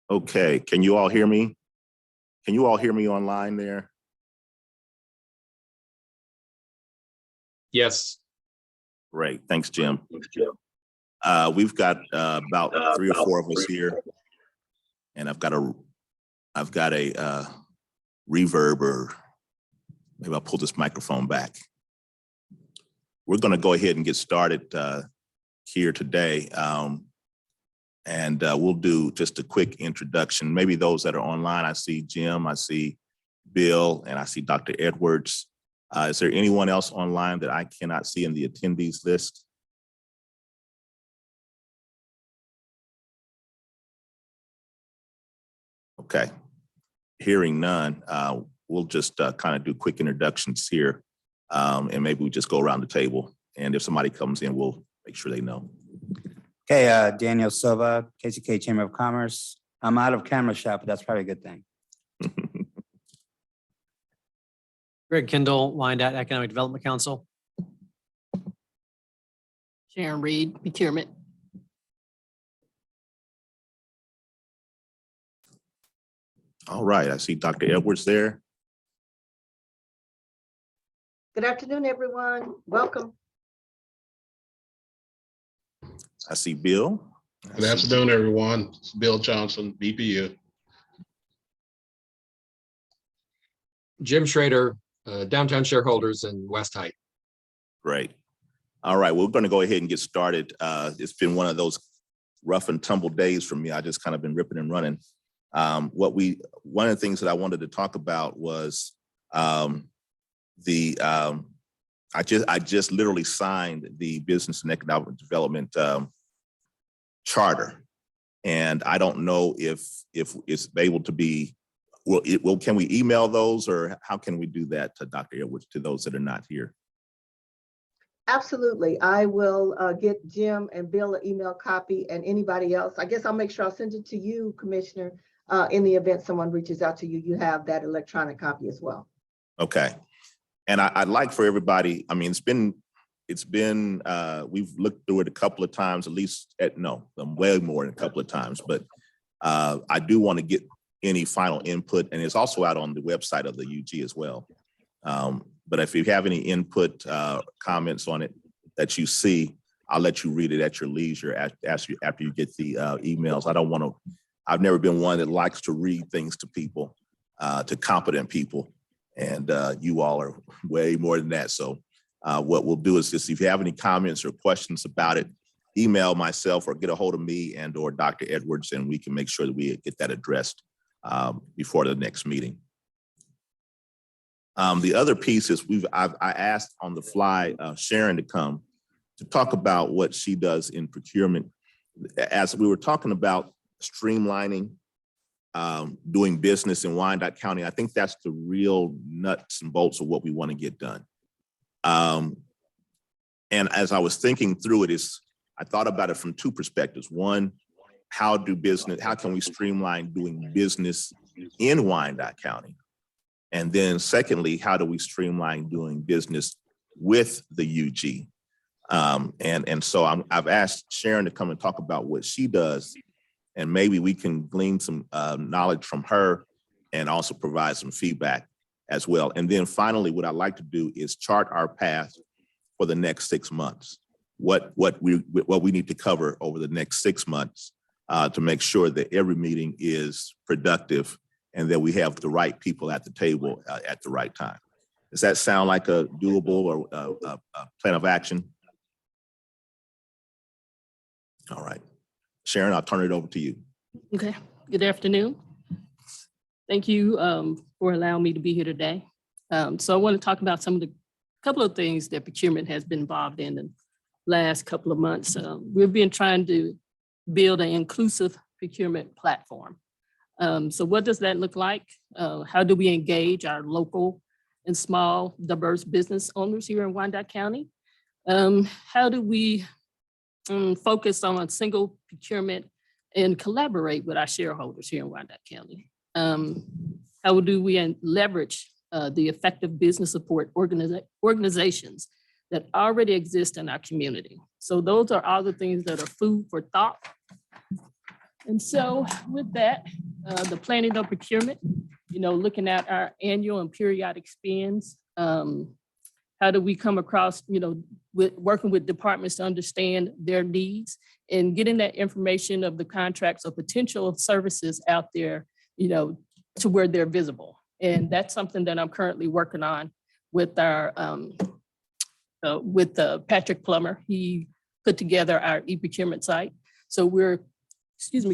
Okay, can you all hear me? Can you all hear me online there? Yes. Great, thanks, Jim. We've got about 3 or 4 of us here, and I've got a reverb, or maybe I'll pull this microphone back. We're going to go ahead and get started here today, and we'll do just a quick introduction. Maybe those that are online, I see Jim, I see Bill, and I see Dr. Edwards. Is there anyone else online that I cannot see in the attendees list? Okay, hearing none, we'll just kind of do quick introductions here, and maybe we just go around the table. And if somebody comes in, we'll make sure they know. Okay, Daniel Silva, KCK Chamber of Commerce. I'm out of camera shot, but that's probably a good thing. Greg Kendall, Wyandotte Economic Development Council. Sharon Reed, Procurement. All right, I see Dr. Edwards there. Good afternoon, everyone. Welcome. I see Bill. Good afternoon, everyone. It's Bill Johnson, BPU. Jim Schrader, Downtown Shareholders in West Height. Great. All right, we're going to go ahead and get started. It's been one of those rough and tumble days for me. I just kind of been ripping and running. One of the things that I wanted to talk about was I just literally signed the Business and Economic Development Charter, and I don't know if it's able to be. Can we email those, or how can we do that to Dr. Edwards, to those that are not here? Absolutely. I will get Jim and Bill an email copy, and anybody else. I guess I'll make sure I'll send it to you, Commissioner. In the event someone reaches out to you, you have that electronic copy as well. Okay. And I'd like for everybody, I mean, it's been we've looked through it a couple of times, at least way more than a couple of times, but I do want to get any final input, and it's also out on the website of the UG as well. But if you have any input, comments on it that you see, I'll let you read it at your leisure after you get the emails. I've never been one that likes to read things to people, to competent people, and you all are way more than that. So what we'll do is just, if you have any comments or questions about it, email myself or get a hold of me and or Dr. Edwards, and we can make sure that we get that addressed before the next meeting. The other piece is I asked on the fly Sharon to come to talk about what she does in procurement. As we were talking about streamlining, doing business in Wyandotte County, I think that's the real nuts and bolts of what we want to get done. And as I was thinking through it, I thought about it from 2 perspectives. One, how can we streamline doing business in Wyandotte County? And then secondly, how do we streamline doing business with the UG? And so I've asked Sharon to come and talk about what she does, and maybe we can glean some knowledge from her and also provide some feedback as well. And then finally, what I'd like to do is chart our path for the next 6 months. What we need to cover over the next 6 months to make sure that every meeting is productive and that we have the right people at the table at the right time. Does that sound like a doable or a plan of action? All right. Sharon, I'll turn it over to you. Okay, good afternoon. Thank you for allowing me to be here today. So I want to talk about couple of things that procurement has been involved in the last couple of months. We've been trying to build an inclusive procurement platform. So what does that look like? How do we engage our local and small diverse business owners here in Wyandotte County? How do we focus on a single procurement and collaborate with our shareholders here in Wyandotte County? How do we leverage the effective business support organizations that already exist in our community? So those are all the things that are food for thought And so with that, the planning of procurement, looking at our annual and periodic spends, how do we come across, with working with departments to understand their needs and getting that information of the contracts or potential services out there, to where they're visible. And that's something that I'm currently working on with our, with Patrick Plummer. He put together our e-procurement site. So we're,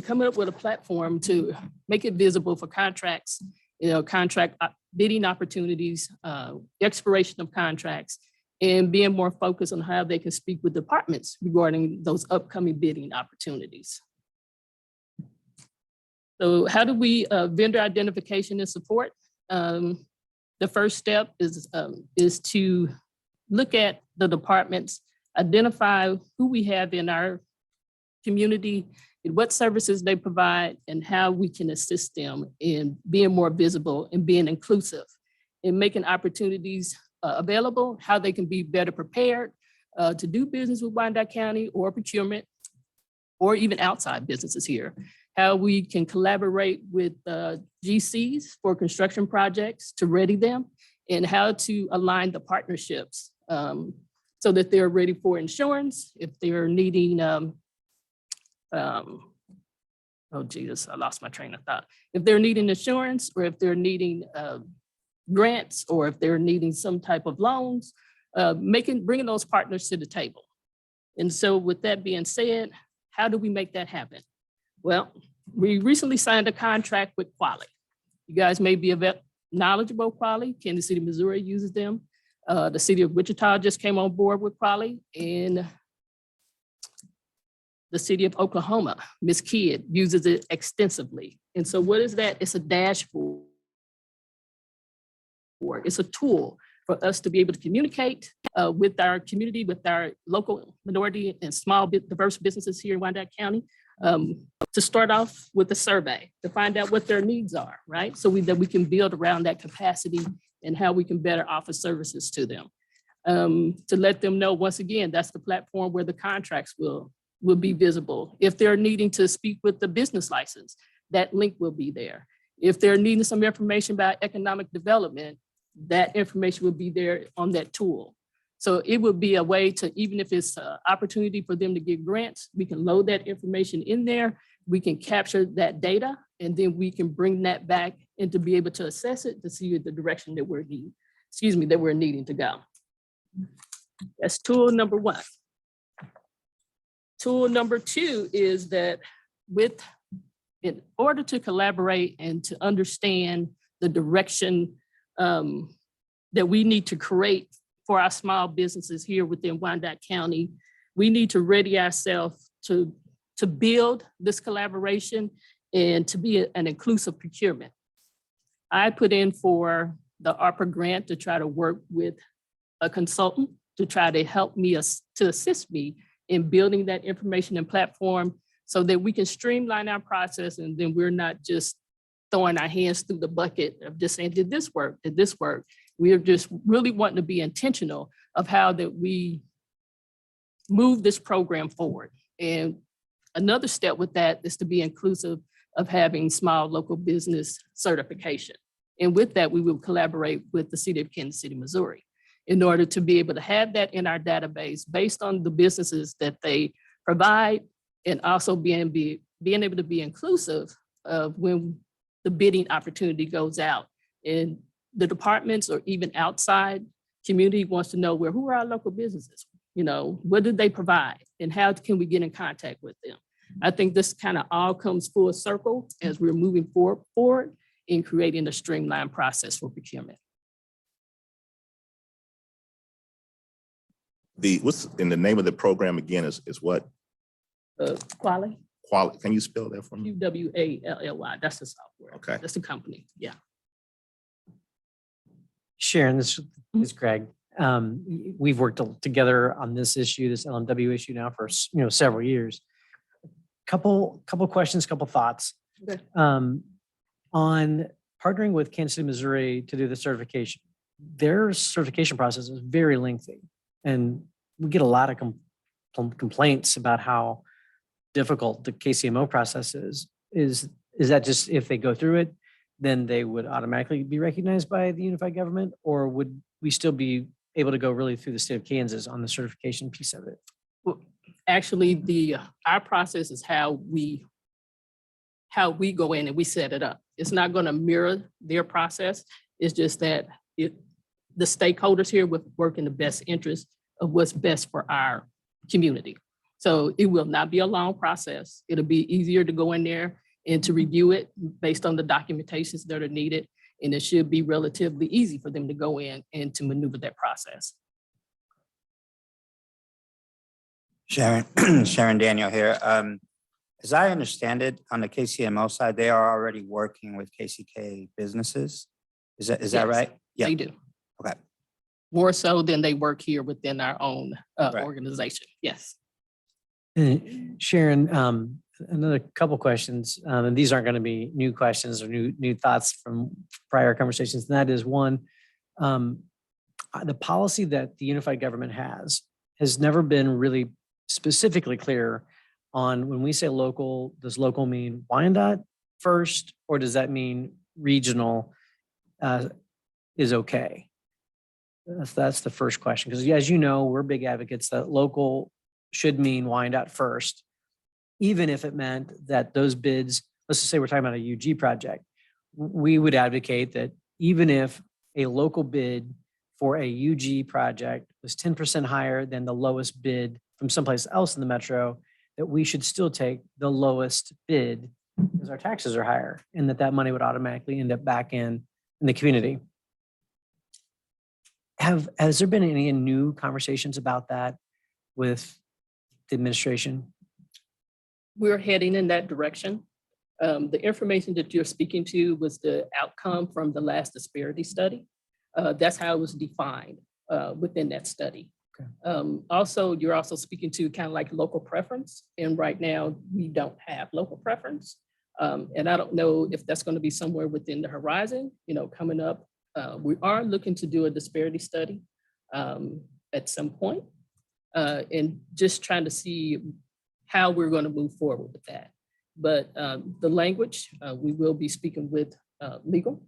coming up with a platform to make it visible for contracts, contract bidding opportunities, expiration of contracts, and being more focused on how they can speak with departments regarding those upcoming bidding opportunities. So how do we vendor identification and support? The first step is to look at the departments, identify who we have in our community, and what services they provide, and how we can assist them in being more visible and being inclusive in making opportunities available, how they can be better prepared to do business with Wyandotte County or procurement, or even outside businesses here. How we can collaborate with GCs for construction projects to ready them, and how to align the partnerships so that they're ready for insurance, if they're needing, oh Jesus, I lost my train of thought. If they're needing insurance, or if they're needing grants, or if they're needing some type of loans, bringing those partners to the table. And so with that being said, how do we make that happen? Well, we recently signed a contract with Quali. You guys may be knowledgeable of Quali. Kansas City, Missouri uses them. The city of Wichita just came on board with Quali, and the city of Oklahoma, Ms. Kidd, uses it extensively. And so what is that? It's a dashboard. It's a tool for us to be able to communicate with our community, with our local minority and small diverse businesses here in Wyandotte County, to start off with a survey to find out what their needs are, right? So that we can build around that capacity and how we can better offer services to them. To let them know, once again, that's the platform where the contracts will be visible. If they're needing to speak with the business license, that link will be there. If they're needing some information about economic development, that information will be there on that tool. So it would be a way to, even if it's an opportunity for them to get grants, we can load that information in there, we can capture that data, and then we can bring that back and to be able to assess it to see the direction that we're needing to go. That's tool number one. Tool number two is that in order to collaborate and to understand the direction that we need to create for our small businesses here within Wyandotte County, we need to ready ourselves to build this collaboration and to be an inclusive procurement. I put in for the ARPA grant to try to work with a consultant to try to help me, to assist me in building that information and platform so that we can streamline our process, and then we're not just throwing our hands through the bucket of just saying, did this work? Did this work? We're just really wanting to be intentional of how that we move this program forward. And another step with that is to be inclusive of having small local business certification. And with that, we will collaborate with the city of Kansas City, Missouri, in order to be able to have that in our database based on the businesses that they provide, and also being able to be inclusive of when the bidding opportunity goes out. And the departments or even outside community wants to know who are our local businesses? What do they provide? And how can we get in contact with them? I think this kind of all comes full circle as we're moving forward in creating a streamlined process for procurement. What's in the name of the program again is what? Quali, Quality. Can you spell that for me? QWALLY, that's the software. Okay. That's the company, yeah. Sharon, this is Greg. We've worked together on this issue, this LMW issue now for several years. Couple questions, couple thoughts. Okay. On partnering with Kansas City, Missouri to do the certification. Their certification process is very lengthy, and we get a lot of complaints about how difficult the KCMO process is that just if they go through it, then they would automatically be recognized by the unified government? Or would we still be able to go really through the state of Kansas on the certification piece of it? Well, actually, our process is how we go in and we set it up. It's not going to mirror their process. It's just that the stakeholders here would work in the best interest of what's best for our community. So it will not be a long process. It'll be easier to go in there and to review it based on the documentations that are needed. And it should be relatively easy for them to go in and to maneuver that process. Sharon Daniel here. As I understand it, on the KCMO side, they are already working with KCK businesses. Is that Yes, right? Yeah. They do. Okay. More so than they work here within our own Right. organization. Yes. Sharon, another couple questions, and these aren't going to be new questions or new thoughts from prior conversations. And that is one, the policy that the unified government has never been really specifically clear on when we say local, does local mean Wyandotte first, or does that mean regional is okay? That's the first question. Because as you know, we're big advocates that local should mean Wyandotte first, even if it meant that those bids, let's just say we're talking about a UG project, we would advocate that even if a local bid for a UG project was 10% higher than the lowest bid from someplace else in the metro, that we should still take the lowest bid because our taxes are higher, and that money would automatically end up back in the community. Has there been any new conversations about that with the administration? We're heading in that direction. The information that you're speaking to was the outcome from the last disparity study. That's how it was defined within that study. Okay. Also, you're also speaking to kind of like local preference. And right now we don't have local preference. And I don't know if that's going to be somewhere within the horizon, coming up. We are looking to do a disparity study at some point and just trying to see how we're going to move forward with that. But the language, we will be speaking with legal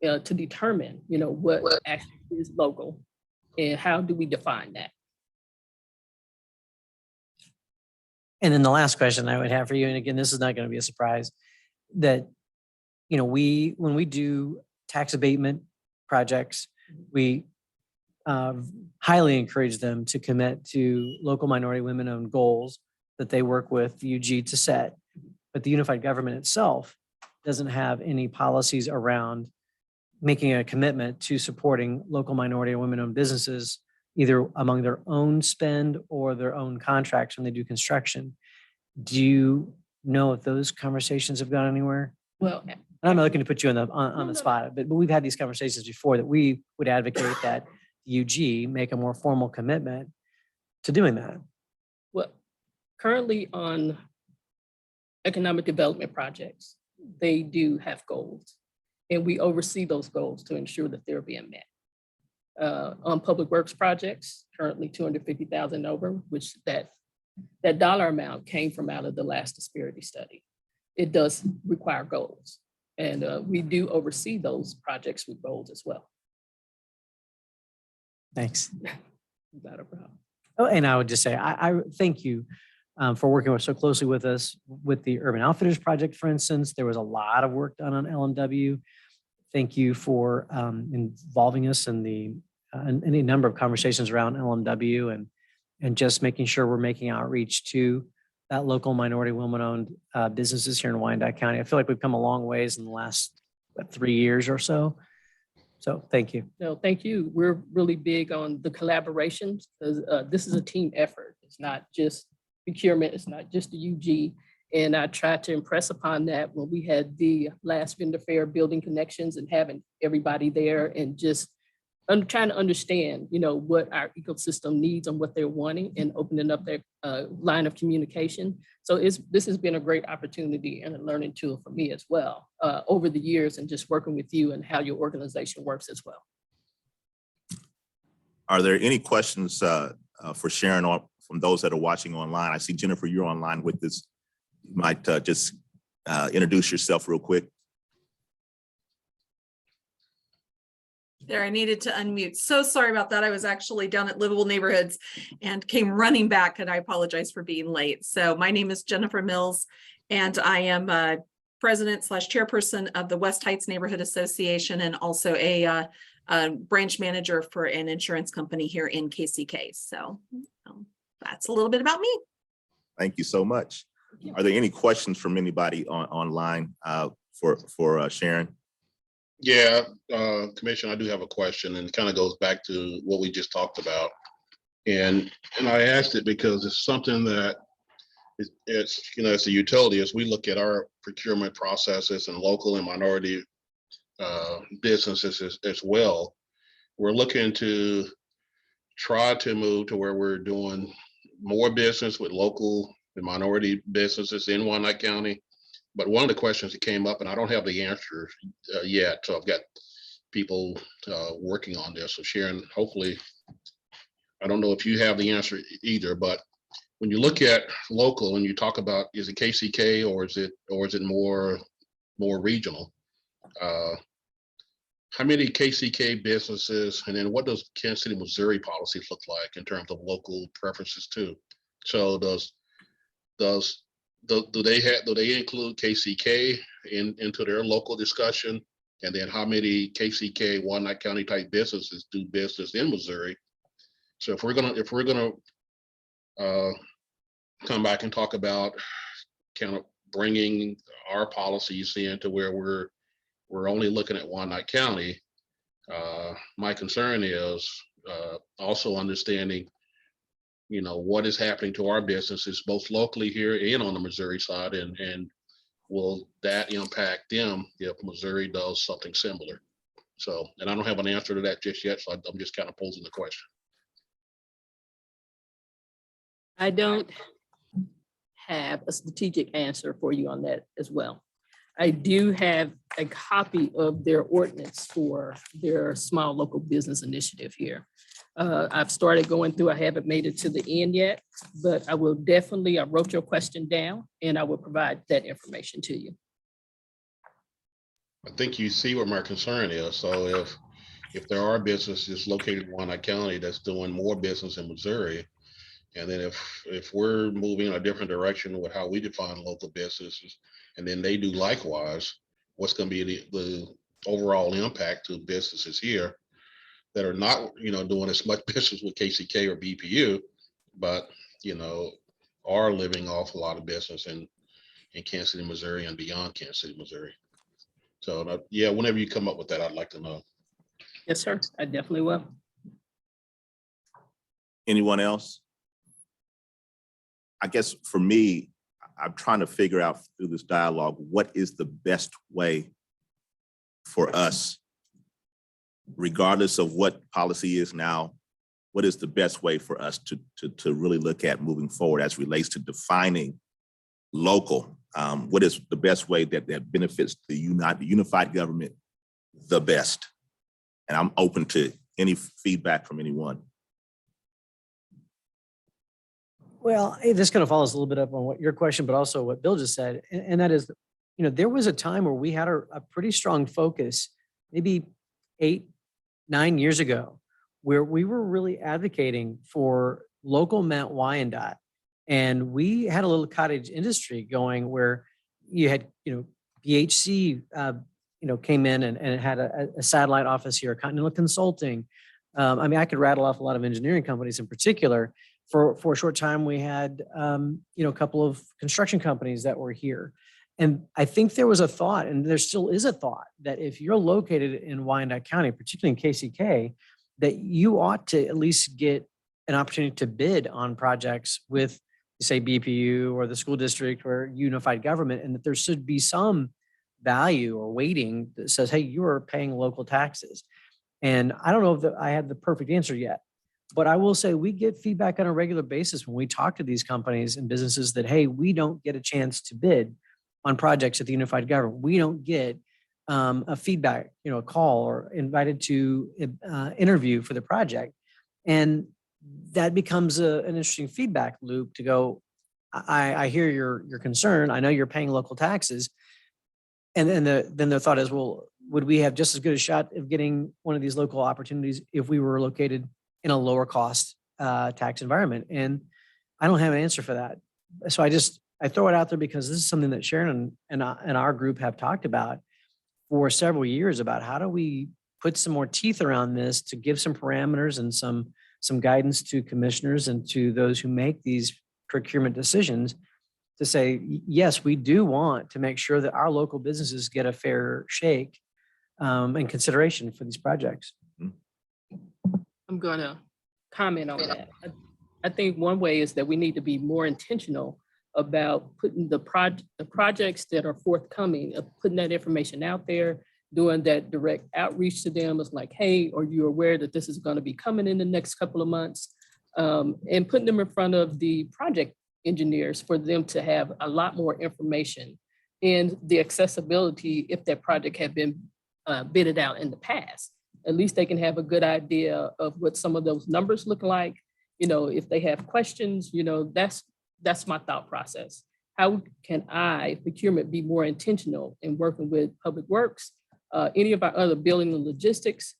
to determine, what actually is local and how do we define that. And then the last question I would have for you, and again, this is not going to be a surprise, that, when we do tax abatement projects, we highly encourage them to commit to local minority women-owned goals that they work with UG to set. But the unified government itself doesn't have any policies around making a commitment to supporting local minority or women-owned businesses, either among their own spend or their own contracts when they do construction. Do you know if those conversations have gone anywhere? Well, And I'm not looking to put you on the No. spot, but we've had these conversations before that we would advocate that UG make a more formal commitment to doing that. well, currently on economic development projects, they do have goals. And we oversee those goals to ensure that they're being met. On public works projects, currently 250,000 over, which that dollar amount came from out of the last disparity study. It does require goals. And we do oversee those projects with goals as well. Thanks. Not a problem. Oh, and I would just say, I thank you for working so closely with us with the Urban Outfitters project, for instance. There was a lot of work done on LMW. Thank you for involving us in any number of conversations around LMW and just making sure we're making outreach to that local minority women-owned businesses here in Wyandotte County. I feel like we've come a long ways in the last 3 years or so. So thank you. No, thank you. We're really big on the collaborations because this is a team effort. It's not just procurement. It's not just the UG. And I tried to impress upon that when we had the last vendor fair, building connections and having everybody there and just trying to understand, what our ecosystem needs and what they're wanting and opening up their line of communication. So this has been a great opportunity and a learning tool for me as well over the years and just working with you and how your organization works as well. Are there any questions for Sharon or from those that are watching online? I see Jennifer, you're online with us You might just introduce yourself real quick. There, I needed to unmute. So sorry about that. I was actually down at Livable Neighborhoods and came running back, and I apologize for being late. So my name is Jennifer Mills, and I am president / chairperson of the West Heights Neighborhood Association, and also a branch manager for an insurance company here in KCK. So that's a little bit about me. Thank you so much. Are there any questions from anybody online for Sharon? Yeah, Commissioner, I do have a question, and it kind of goes back to what we just talked about. And I asked it because it's something that it's a utility. As we look at our procurement processes and local and minority businesses as well, we're looking to try to move to where we're doing more business with local and minority businesses in Wyandotte County. But one of the questions that came up, and I don't have the answer yet, so I've got people working on this. So Sharon, hopefully, I don't know if you have the answer either, but when you look at local and you talk about, is it KCK or is it more regional? How many KCK businesses, and then what does Kansas City, Missouri policies look like in terms of local preferences too? So do they include KCK into their local discussion? And then how many KCK Wyandotte County type businesses do business in Missouri? So if we're gonna come back and talk about kind of bringing our policies into where we're only looking at Wyandotte County, my concern is also understanding what is happening to our businesses, both locally here and on the Missouri side, and will that impact them if Missouri does something similar? So, and I don't have an answer to that just yet, so I'm just kind of posing the question. I don't have a strategic answer for you on that as well. I do have a copy of their ordinance for their small local business initiative here. I've started going through, I haven't made it to the end yet, but I will definitely, I wrote your question down and I will provide that information to you. I think you see what my concern is. So if there are businesses located in Wyandotte County that's doing more business in Missouri, and then if we're moving in a different direction with how we define local businesses, and then they do likewise, what's going to be the overall impact to businesses here that are not, doing as much business with KCK or BPU, but, are living off a lot of business in Kansas City, Missouri and beyond Kansas City, Missouri. So yeah, whenever you come up with that, I'd like to know. Yes, sir. I definitely will. Anyone else? I guess for me, I'm trying to figure out through this dialogue, what is the best way for us, regardless of what policy is now, what is the best way for us to really look at moving forward as relates to defining local? What is the best way that benefits the unified government the best? And I'm open to any feedback from anyone. Well, this kind of follows a little bit up on what your question, but also what Bill just said. And that is, there was a time where we had a pretty strong focus, maybe 8-9 years ago, where we were really advocating for local Mount Wyandotte. And we had a little cottage industry going where you had, BHC, came in and it had a satellite office here, Continental Consulting. I could rattle off a lot of engineering companies in particular. For a short time, we had, a couple of construction companies that were here. And I think there was a thought, and there still is a thought, that if you're located in Wyandotte County, particularly in KCK, that you ought to at least get an opportunity to bid on projects with, say, BPU or the school district or unified government, and that there should be some value or weighting that says, hey, you are paying local taxes. And I don't know if I have the perfect answer yet, but I will say we get feedback on a regular basis when we talk to these companies and businesses that, hey, we don't get a chance to bid on projects at the unified government. We don't get a feedback, a call or invited to interview for the project. And that becomes an interesting feedback loop to go, I hear your concern. I know you're paying local taxes. And then the thought is, well, would we have just as good a shot of getting one of these local opportunities if we were located in a lower cost tax environment? And I don't have an answer for that. So I throw it out there because this is something that Sharon and our group have talked about for several years about how do we put some more teeth around this to give some parameters and some guidance to commissioners and to those who make these procurement decisions to say, yes, we do want to make sure that our local businesses get a fair shake and consideration for these projects. I'm gonna comment on that. I think one way is that we need to be more intentional about putting the projects that are forthcoming, of putting that information out there, doing that direct outreach to them. It's like, hey, are you aware that this is going to be coming in the next couple of months? And putting them in front of the project engineers for them to have a lot more information and the accessibility if that project had been bidded out in the past. At least they can have a good idea of what some of those numbers look like. You know, if they have questions, you know, that's my thought process. How can I, procurement, be more intentional in working with Public Works, any of our other building and logistics,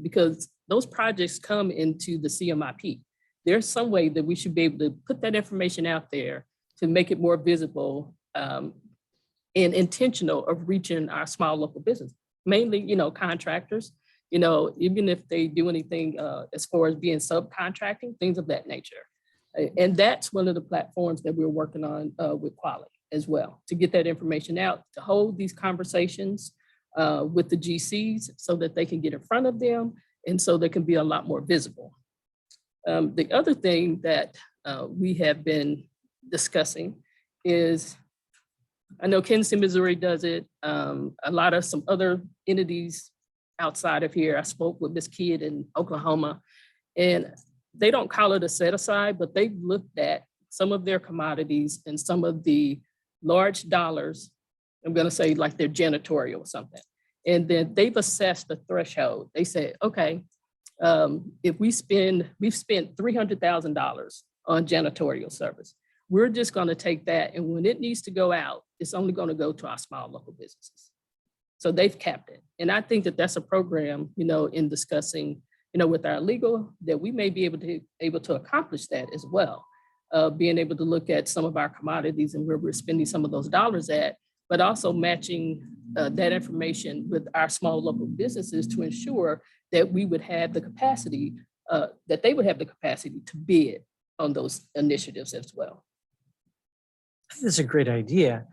because those projects come into the CMIP. There's some way that we should be able to put that information out there to make it more visible and intentional of reaching our small local business, mainly, you know, contractors, you know, even if they do anything as far as being subcontracting, things of that nature. And that's one of the platforms that we're working on with Quality as well, to get that information out, to hold these conversations with the GCs so that they can get in front of them and so they can be a lot more visible. The other thing that we have been discussing is, I know Kansas City, Missouri does it, a lot of some other entities outside of here. I spoke with Ms. Kidd in Oklahoma, and they don't call it a set aside, but they've looked at some of their commodities and some of the large dollars, I'm gonna say like their janitorial or something. And then they've assessed the threshold. They said, okay, if we've spent $300,000 on janitorial service, we're just gonna take that, and when it needs to go out, it's only gonna go to our small local businesses. So they've capped it. And I think that that's a program, you know, in discussing, you know, with our legal, that we may be able to accomplish that as well. Being able to look at some of our commodities and where we're spending some of those dollars at, but also matching that information with our small local businesses to ensure that we would have the capacity, that they would have the capacity to bid on those initiatives as well. I think that's a great idea.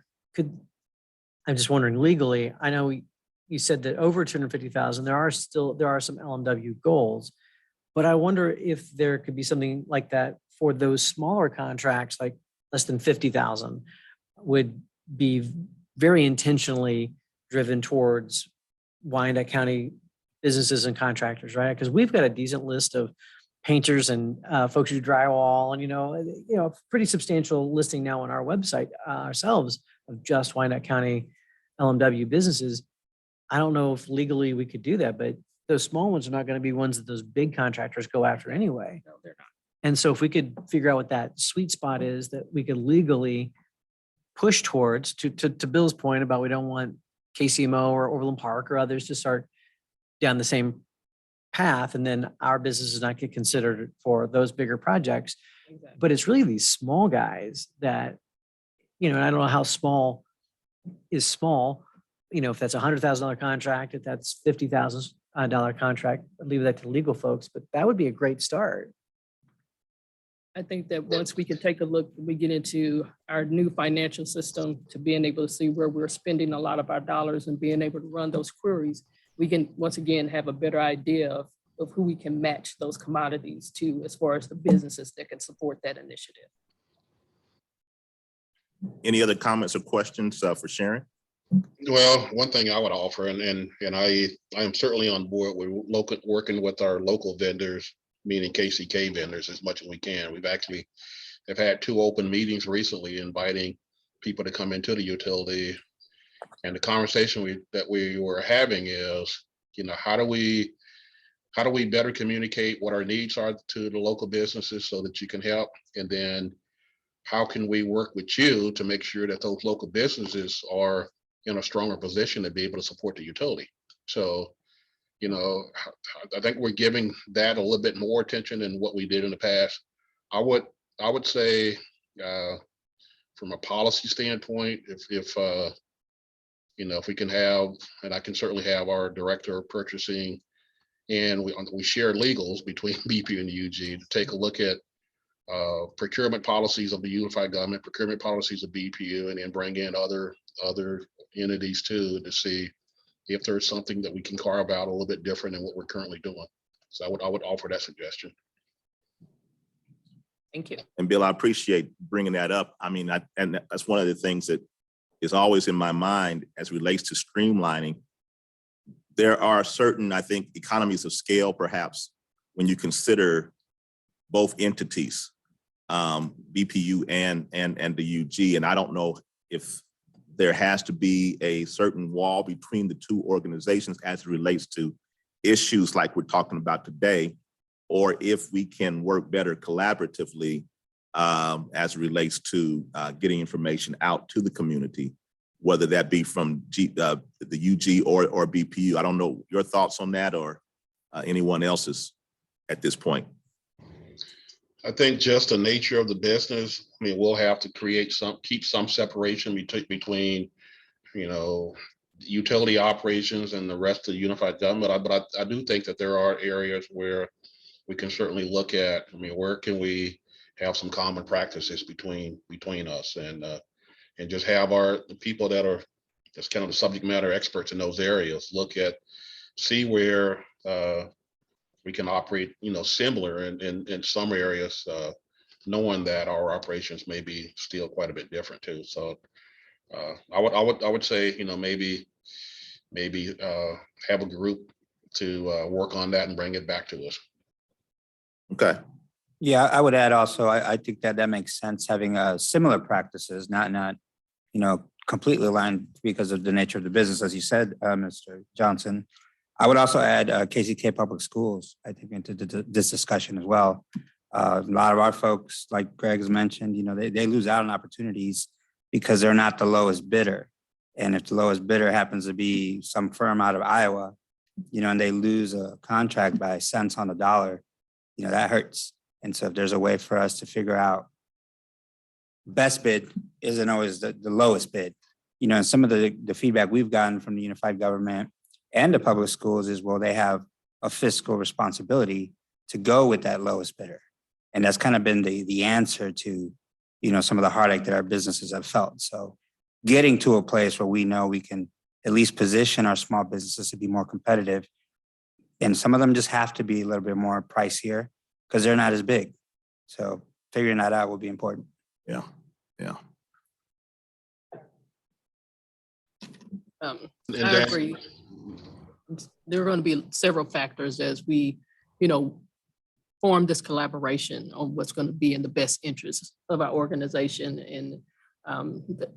I'm just wondering legally, I know you said that over 250,000, there are some LMW goals, but I wonder if there could be something like that for those smaller contracts, like less than 50,000, would be very intentionally driven towards Wyandotte County businesses and contractors, right? Because we've got a decent list of painters and folks who drywall, and pretty substantial listing now on our website ourselves of just Wyandotte County LMW businesses. I don't know if legally we could do that, but those small ones are not going to be ones that those big contractors go after anyway. No, they're not. And so if we could figure out what that sweet spot is that we could legally push towards, to Bill's point about we don't want KCMO or Overland Park or others to start down the same path, and then our business does not get considered for those bigger projects. Exactly. But it's really these small guys that, and I don't know how small is small, if that's $100,000 contract, if that's $50,000 contract, I'd leave that to legal folks, but that would be a great start. I think that once we can take a look, we get into our new financial system to being able to see where we're spending a lot of our dollars and being able to run those queries, we can once again have a better idea of who we can match those commodities to as far as the businesses that can support that initiative. Any other comments or questions for Sharon? Well, one thing I would offer, and I am certainly on board with working with our local vendors, meaning KCK vendors, as much as we can. We've actually have had 2 open meetings recently inviting people to come into the utility. And the conversation that we were having is, how do we better communicate what our needs are to the local businesses so that you can help? And then how can we work with you to make sure that those local businesses are in a stronger position to be able to support the utility? So, you know, I think we're giving that a little bit more attention than what we did in the past. I would say, from a policy standpoint, if you know, if we can have, and I can certainly have our director of purchasing, and we share legals between BP and the UG to take a look at procurement policies of the unified government, procurement policies of BPU, and then bring in other entities too, to see if there's something that we can carve out a little bit different than what we're currently doing. So I would offer that suggestion. Thank you. And Bill, I appreciate bringing that up. I mean, and that's one of the things that is always in my mind as it relates to streamlining. There are certain, I think, economies of scale, perhaps, when you consider both entities, BPU and the UG. And I don't know if there has to be a certain wall between the two organizations as it relates to issues like we're talking about today, or if we can work better collaboratively as it relates to getting information out to the community, whether that be from the UG or BPU. I don't know your thoughts on that, or anyone else's at this point. I think just the nature of the business, I mean, we'll have to keep some separation between, you know, utility operations and the rest of the unified government. But I do think that there are areas where we can certainly look at, I mean, where can we have some common practices between us, and just have the people that are just kind of the subject matter experts in those areas see where we can operate, you know, similar in some areas, knowing that our operations may be still quite a bit different too. So I would say, you know, maybe have a group to work on that and bring it back to us. Okay. Yeah, I would add also, I think that makes sense, having similar practices, not, you know, completely aligned because of the nature of the business, as you said, Mr. Johnson. I would also add KCK Public Schools, I think, into this discussion as well. A lot of our folks, like Greg has mentioned, you know, they lose out on opportunities because they're not the lowest bidder. And if the lowest bidder happens to be some firm out of Iowa, you know, and they lose a contract by cents on the dollar, you know, that hurts. And so if there's a way for us to figure out, best bid isn't always the lowest bid. You know, and some of the feedback we've gotten from the unified government and the public schools is, well, they have a fiscal responsibility to go with that lowest bidder. And that's kind of been the answer to, you know, some of the heartache that our businesses have felt. So getting to a place where we know we can at least position our small businesses to be more competitive. And some of them just have to be a little bit more pricier because they're not as big. So figuring that out will be important. Yeah. And I agree. There are going to be several factors as we, you know, form this collaboration on what's going to be in the best interest of our organization. And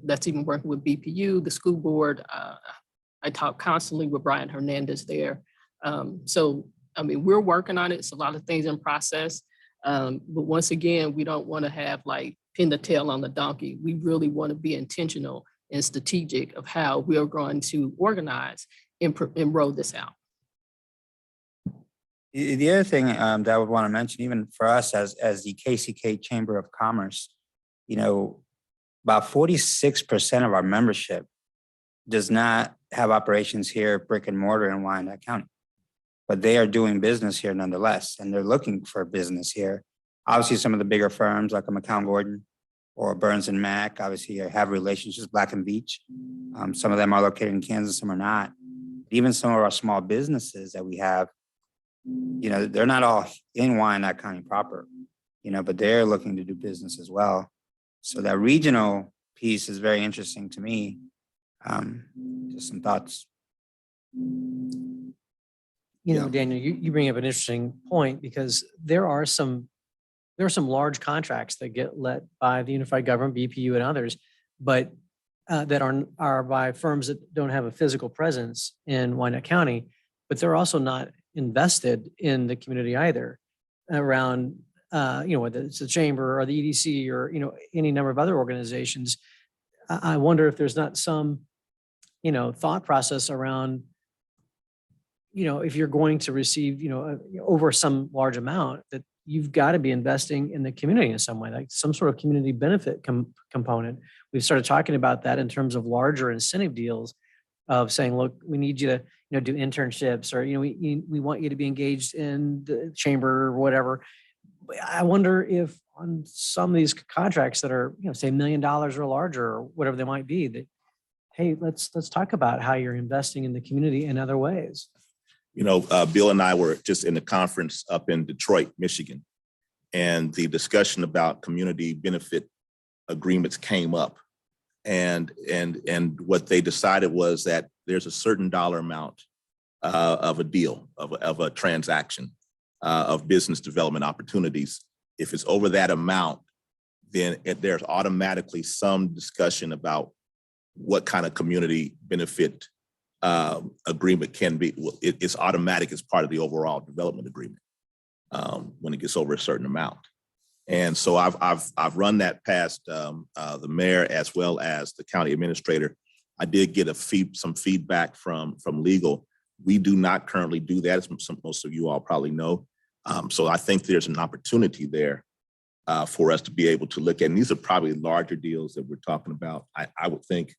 that's even working with BPU, the school board. I talk constantly with Brian Hernandez there. So, I mean, we're working on it. It's a lot of things in process. But once again, we don't want to have like pin the tail on the donkey. We really want to be intentional and strategic of how we are going to organize and roll this out. The other thing that I would want to mention, even for us as the KCK Chamber of Commerce, you know, about 46% of our membership does not have operations here, brick and mortar in Wyandotte County, but they are doing business here nonetheless, and they're looking for business here. Obviously, some of the bigger firms like a McCown Gordon or Burns and Mac, obviously have relationships, Black and Beach. Some of them are located in Kansas, some are not. Even some of our small businesses that we have, you know, they're not all in Wyandotte County proper, you know, but they're looking to do business as well. So that regional piece is very interesting to me. Just some thoughts. You know, Daniel, you bring up an interesting point because there are some large contracts that get let by the unified government, BPU and others, but that are by firms that don't have a physical presence in Wyandotte County, but they're also not invested in the community either around whether it's the chamber or the EDC or, any number of other organizations, I wonder if there's not some, thought process around, if you're going to receive, over some large amount, that you've got to be investing in the community in some way, like some sort of community benefit component. We've started talking about that in terms of larger incentive deals of saying, look, we need you to, do internships, or, we want you to be engaged in the chamber or whatever. I wonder if on some of these contracts that are, say $1 million or larger, or whatever they might be, that, hey, let's talk about how you're investing in the community in other ways. Bill and I were just in the conference up in Detroit, Michigan, and the discussion about community benefit agreements came up. And what they decided was that there's a certain dollar amount of a deal, of a transaction, of business development opportunities. If it's over that amount, then there's automatically some discussion about what kind of community benefit agreement can be. It's automatic as part of the overall development agreement when it gets over a certain amount. And so I've run that past the mayor as well as the county administrator. I did get some feedback from legal. We do not currently do that, as most of you all probably know. So I think there's an opportunity there for us to be able to look at. And these are probably larger deals that we're talking about, I would think.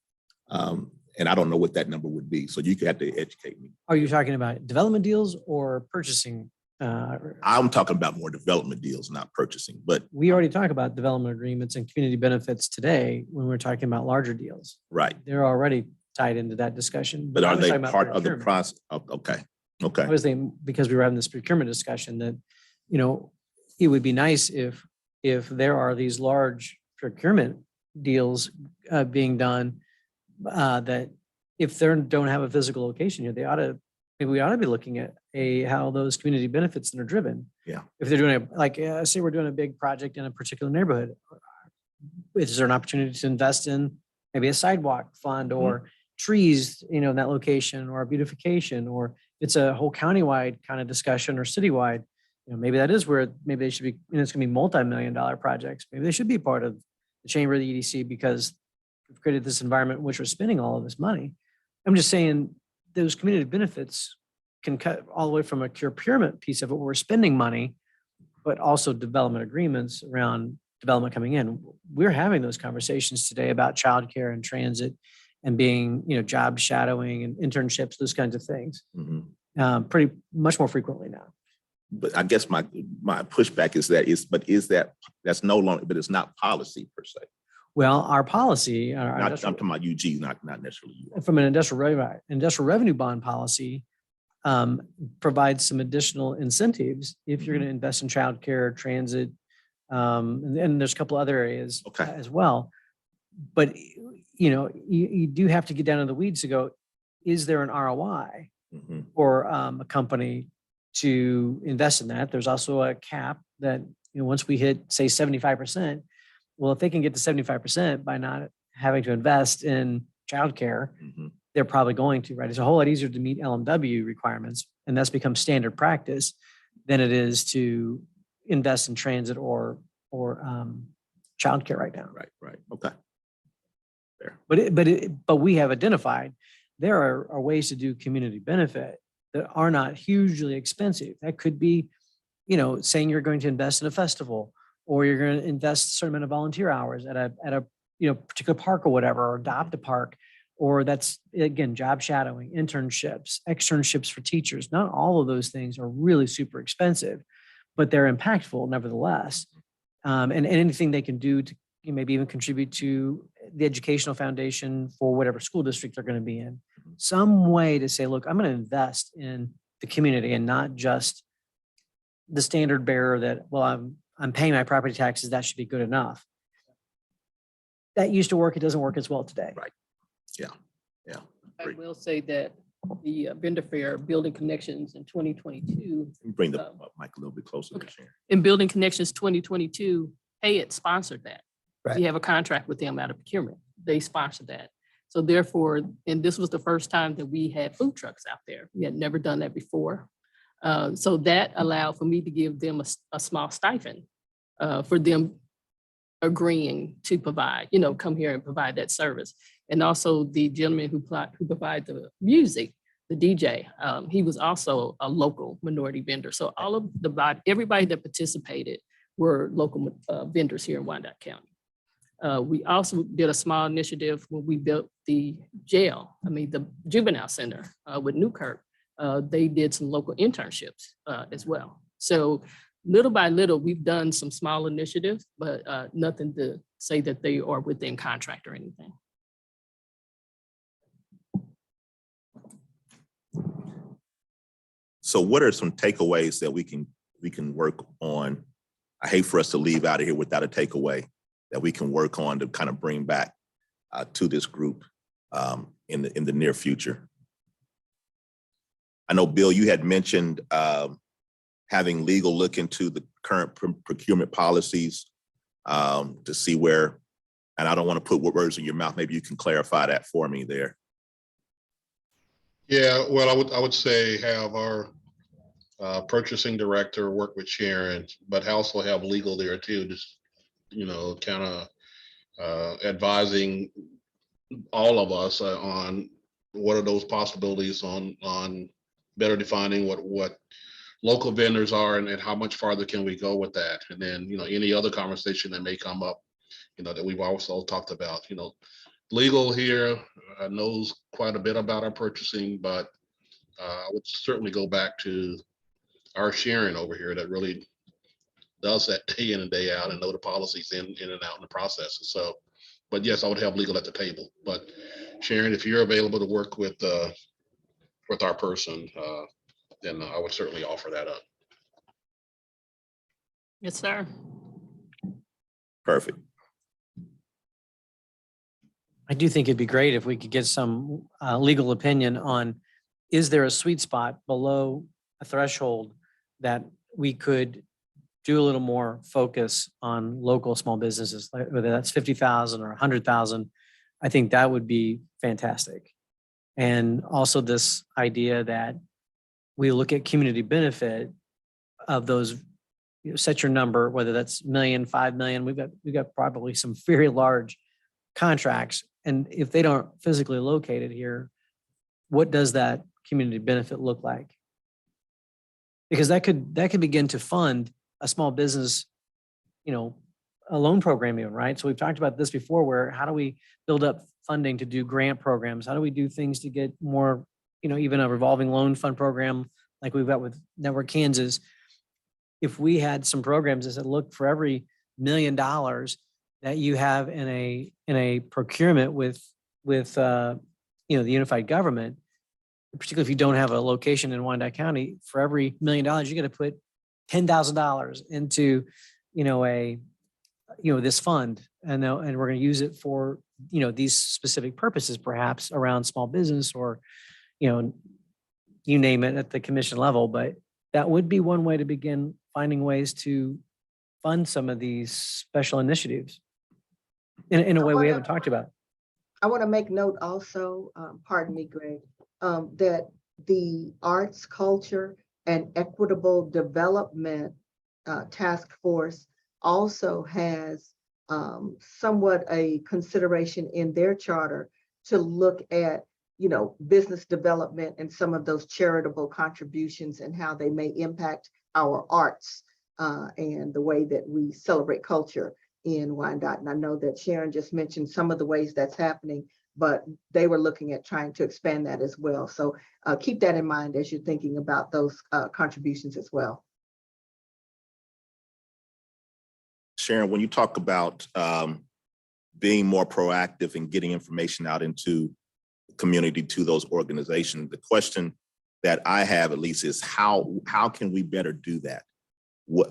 And I don't know what that number would be. So you could have to educate me. Are you talking about development deals or purchasing? I'm talking about more development deals, not purchasing, but We already talk about development agreements and community benefits today when we're talking about larger deals. right. They're already tied into that discussion. But I are was they talking about part of the procurement. process? Okay. Okay. I was thinking, because we were having this procurement discussion, that, it would be nice if there are these large procurement deals being done, that if they don't have a physical location here, maybe we ought to be looking at how those community benefits that are driven. Yeah. If they're doing say we're doing a big project in a particular neighborhood, is there an opportunity to invest in maybe a sidewalk fund or trees, in that location, or a beautification, or it's a whole countywide kind of discussion or citywide, maybe that is where maybe they should be, it's gonna be multi-million-dollar projects. Maybe they should be part of the chamber of the EDC because we've created this environment in which we're spending all of this money. I'm just saying those community benefits can cut all the way from a procurement piece of it, where we're spending money, but also development agreements around development coming in. We're having those conversations today about childcare and transit and being, job shadowing and internships, those kinds of things, pretty much more frequently now. But I guess my pushback is that's no longer, but it's not policy per se. Well, our policy, I'm talking about UG, not necessarily you. from an industrial revenue bond policy, provides some additional incentives if you're going to invest in childcare, transit, and there's a couple other areas as well. But you do have to get down in the weeds to go, is there an ROI for a company to invest in that? There's also a cap that, once we hit, say, 75%, well, if they can get to 75% by not having to invest in childcare, they're probably going to, right? It's a whole lot easier to meet LMW requirements, and that's become standard practice than it is to invest in transit or childcare right now. Right. Okay. Fair. But we have identified there are ways to do community benefit that are not hugely expensive. That could be, saying you're going to invest in a festival, or you're going to invest a certain amount of volunteer hours at a particular park or whatever, or adopt a park, or that's, again, job shadowing, internships, externships for teachers. Not all of those things are really super expensive, but they're impactful nevertheless. And anything they can do to maybe even contribute to the educational foundation for whatever school district they're going to be in. Some way to say, look, I'm going to invest in the community and not just the standard bearer that, well, I'm paying my property taxes, that should be good enough. That used to work. It doesn't work as well today. Right. Yeah. I will say that the vendor fair Building Connections in 2022, Bring the mic a little bit closer to Sharon. in Building Connections 2022, Payet sponsored that. Right. We have a contract with them out of procurement. They sponsored that. So therefore, and this was the first time that we had food trucks out there. We had never done that before. So that allowed for me to give them a small stipend for them agreeing to provide, come here and provide that service. And also the gentleman who provided the music, the DJ, he was also a local minority vendor. So all of everybody that participated were local vendors here in Wyandotte County. We also did a small initiative when we built the the juvenile center with Newkirk. They did some local internships as well. So little by little, we've done some small initiatives, but nothing to say that they are within contract or anything. So what are some takeaways that we can work on? I hate for us to leave out of here without a takeaway that we can work on to kind of bring back to this group in the near future. I know, Bill, you had mentioned having legal look into the current procurement policies to see where, and I don't want to put words in your mouth. Maybe you can clarify that for me there. Yeah, well, I would say have our purchasing director work with Sharon, but also have legal there too, just, kind of advising all of us on what are those possibilities on better defining what local vendors are and how much farther can we go with that. And then, any other conversation that may come up, that we've also talked about, legal here knows quite a bit about our purchasing, but I would certainly go back to our Sharon over here that really does that day in and day out and know the policies in and out in the process. So, but yes, I would have legal at the table. But Sharon, if you're available to work with our person, then I would certainly offer that up. Yes, sir. Perfect. I do think it'd be great if we could get some legal opinion on, is there a sweet spot below a threshold that we could do a little more focus on local small businesses, like whether that's 50,000 or 100,000. I think that would be fantastic. And also this idea that we look at community benefit of those, set your number, whether that's $1 million, $5 million, we've got probably some very large contracts. And if they don't physically located here, what does that community benefit look like? Because that could begin to fund a small business, a loan program even, right? So we've talked about this before, where how do we build up funding to do grant programs? How do we do things to get more, even a revolving loan fund program like we've got with Network Kansas? If we had some programs that said, look, for every $1 million that you have in a procurement with the unified government, particularly if you don't have a location in Wyandotte County, for every $1 million, you got to put $10,000 into, this fund, and we're going to use it for, these specific purposes, perhaps around small business or, you name it at the commission level. But that would be one way to begin finding ways to fund some of these special initiatives in a way we haven't talked about. I want to make note also, pardon me, Greg, that the arts, culture, and equitable development task force also has somewhat a consideration in their charter to look at, business development and some of those charitable contributions and how they may impact our arts and the way that we celebrate culture in Wyandotte. And I know that Sharon just mentioned some of the ways that's happening, but they were looking at trying to expand that as well. So keep that in mind as you're thinking about those contributions as well. Sharon, when you talk about being more proactive and getting information out into the community, to those organizations, the question that I have at least is how can we better do that?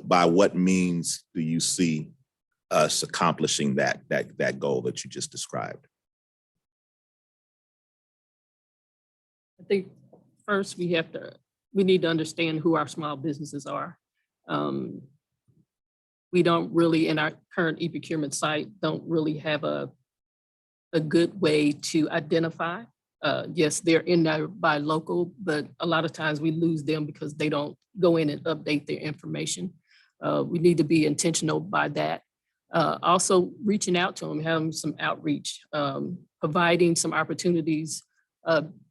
By what means do you see us accomplishing that goal that you just described? I think first we need to understand who our small businesses are. We don't really, in our current e-procurement site, don't really have a good way to identify. Yes, they're in there by local, but a lot of times we lose them because they don't go in and update their information. We need to be intentional by that. Also reaching out to them, having some outreach, providing some opportunities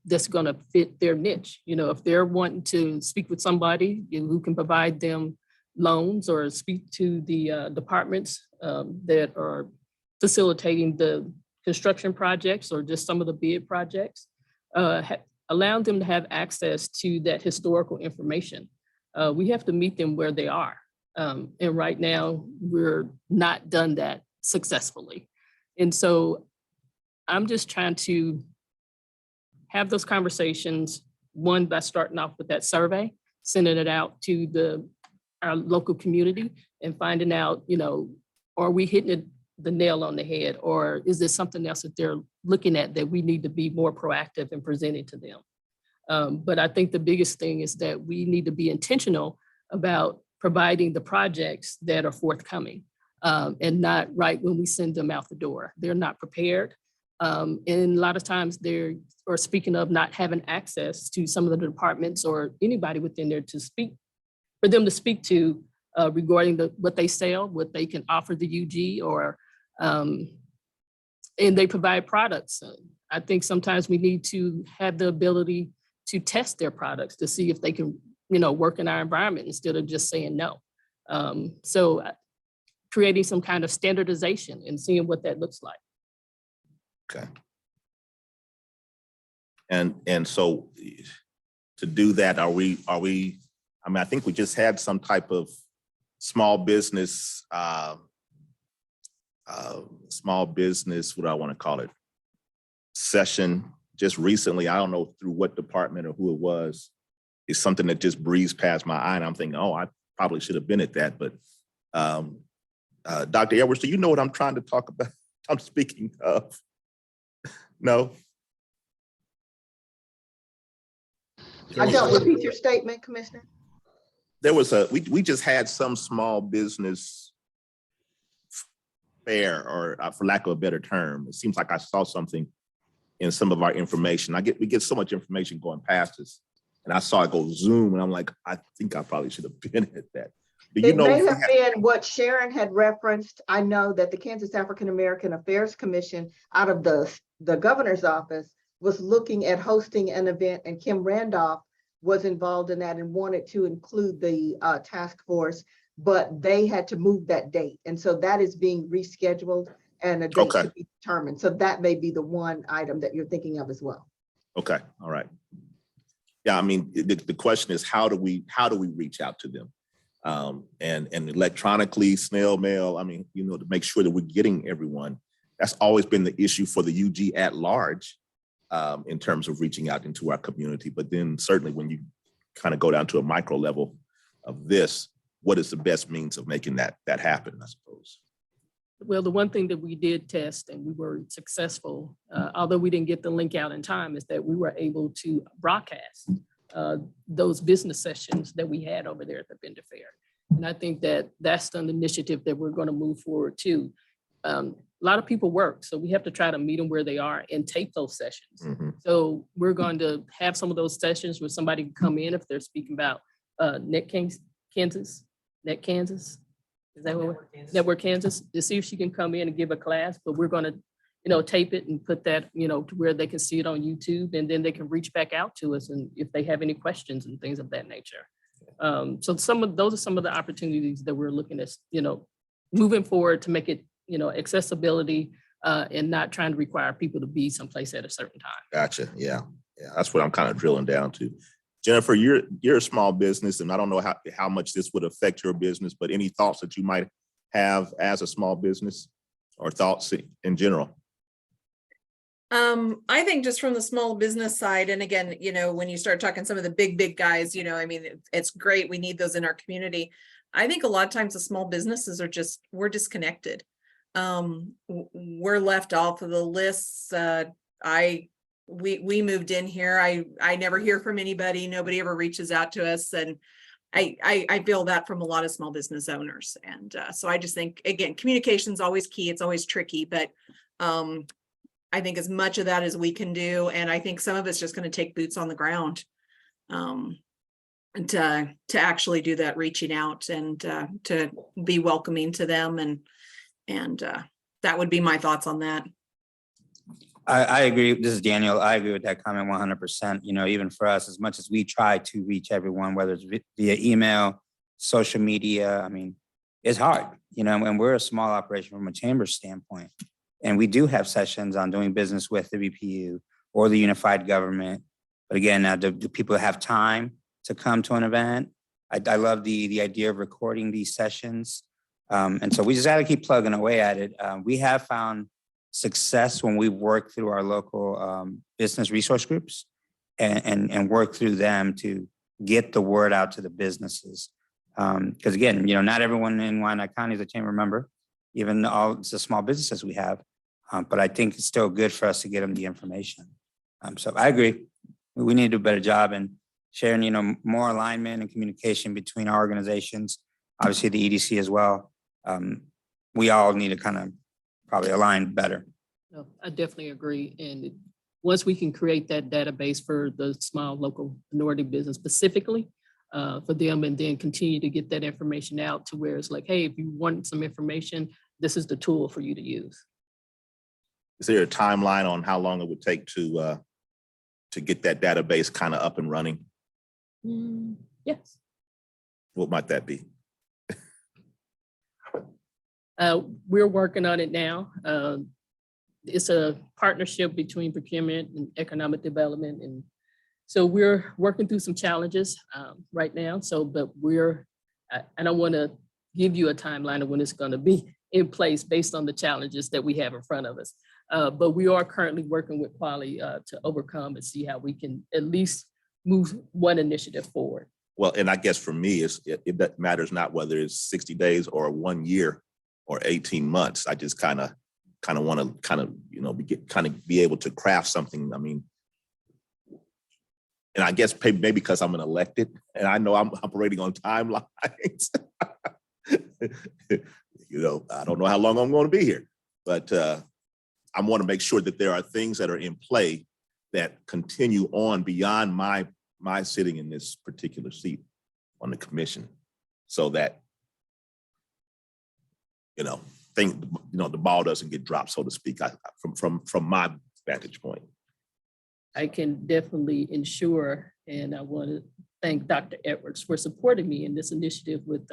that's going to fit their niche. You know, if they're wanting to speak with somebody who can provide them loans or speak to the departments that are facilitating the construction projects or just some of the bid projects, allowing them to have access to that historical information. We have to meet them where they are. And right now, we're not done that successfully. And so I'm just trying to have those conversations, one, by starting off with that survey, sending it out to our local community and finding out, you know, are we hitting the nail on the head, or is there something else that they're looking at that we need to be more proactive in presenting to them? But I think the biggest thing is that we need to be intentional about providing the projects that are forthcoming and not right when we send them out the door. They're not prepared. And a lot of times they're, or speaking of not having access to some of the departments or anybody within there to speak, for them to speak to regarding what they sell, what they can offer the UG, or, and they provide products. I think sometimes we need to have the ability to test their products to see if they can, you know, work in our environment instead of just saying no. So creating some kind of standardization and seeing what that looks like. Okay. And so to do that, are we, I mean, I think we just had some type of small business, what do I want to call it? Session just recently. I don't know through what department or who it was. It's something that just breezed past my eye and I'm thinking, oh, I probably should have been at that. But Dr. Edwards, do you know what I'm trying to talk about? I'm speaking of. No. I don't repeat your statement, Commissioner. There was we just had some small business fair, or for lack of a better term. It seems like I saw something in some of our information. We get so much information going past us, and I saw it go zoom, and I'm like, I think I probably should have been at that. Do you know? It may have been what Sharon had referenced. I know that the Kansas African American Affairs Commission out of the governor's office was looking at hosting an event, and Kim Randolph was involved in that and wanted to include the task force, but they had to move that date. And so that is being rescheduled and a date to be determined. So that may be the one item that you're thinking of as well. Okay, all right. Yeah, I mean, the question is, how do we reach out to them? And electronically, snail mail, I mean, you know, to make sure that we're getting everyone. That's always been the issue for the UG at large in terms of reaching out into our community. But then certainly when you kind of go down to a micro level of this, what is the best means of making that happen, I suppose? Well, the one thing that we did test and we were successful, although we didn't get the link out in time, is that we were able to broadcast those business sessions that we had over there at the vendor fair. And I think that that's an initiative that we're going to move forward to. A lot of people work, so we have to try to meet them where they are and tape those sessions. Mm-hmm. So we're going to have some of those sessions where somebody can come in if they're speaking about Net Kansas. Is that what Network Kansas, to see if she can come in and give a class, but we're going to, you know, tape it and put that, you know, to where they can see it on YouTube, and then they can reach back out to us and if they have any questions and things of that nature. So those are some of the opportunities that we're looking at, you know, moving forward to make it, you know, accessibility and not trying to require people to be someplace at a certain time. Gotcha. Yeah. That's what I'm kind of drilling down to. Jennifer, you're a small business, and I don't know how much this would affect your business, but any thoughts that you might have as a small business or thoughts in general? I think just from the small business side, and again, you know, when you start talking some of the big guys, you know, I mean, it's great. We need those in our community. I think a lot of times the small businesses are we're disconnected. We're left off of the lists. We moved in here. I never hear from anybody. Nobody ever reaches out to us. And I feel that from a lot of small business owners. And so I just think, again, communication is always key. It's always tricky, but I think as much of that as we can do. And I think some of it's just going to take boots on the ground. to actually do that reaching out and to be welcoming to them, and that would be my thoughts on that. I agree. This is Daniel. I agree with that comment 100%. You know, even for us, as much as we try to reach everyone, whether it's via email, social media, I mean, it's hard, you know, and we're a small operation from a chamber standpoint. And we do have sessions on doing business with the BPU or the unified government. But again, do people have time to come to an event? I love the idea of recording these sessions. And so we just got to keep plugging away at it. We have found success when we work through our local business resource groups and work through them to get the word out to the businesses. Because again, you know, not everyone in Wyandotte County is a chamber member, even all the small businesses we have. But I think it's still good for us to get them the information. So I agree. We need to do a better job in sharing, you know, more alignment and communication between our organizations, obviously the EDC as well. We all need to kind of probably align better. No, I definitely agree. And once we can create that database for the small local minority business specifically for them, and then continue to get that information out to where it's like, hey, if you want some information, this is the tool for you to use. Is there a timeline on how long it would take to get that database kind of up and running? Yes. What might that be? We're working on it now. It's a partnership between procurement and economic development. And so we're working through some challenges right now. So, but I don't want to give you a timeline of when it's going to be in place based on the challenges that we have in front of us. But we are currently working with Quali to overcome and see how we can at least move one initiative forward. Well, and I guess for me, it matters not whether it's 60 days or 1 year or 18 months. I just kind of want to you know, be able to craft something. I mean, and I guess maybe because I'm an elected and I know I'm operating on timelines. You know, I don't know how long I'm going to be here, but I want to make sure that there are things that are in play that continue on beyond my sitting in this particular seat on the commission, so that, you know, the ball doesn't get dropped, so to speak, from my vantage point. I can definitely ensure, and I want to thank Dr. Edwards for supporting me in this initiative with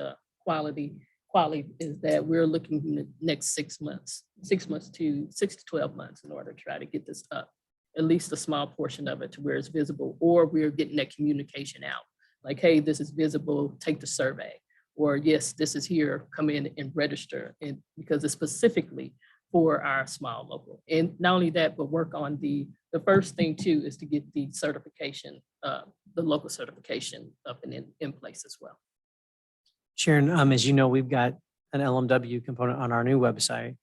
Quality is that we're looking in the next 6 months, 6 to 12 months in order to try to get this up, at least a small portion of it to where it's visible, or we're getting that communication out. Like, hey, this is visible, take the survey. Or yes, this is here, come in and register, and because it's specifically for our small local. And not only that, but work on the first thing too is to get the certification, the local certification up and in place as well. Sharon, as you know, we've got an LMW component on our new website.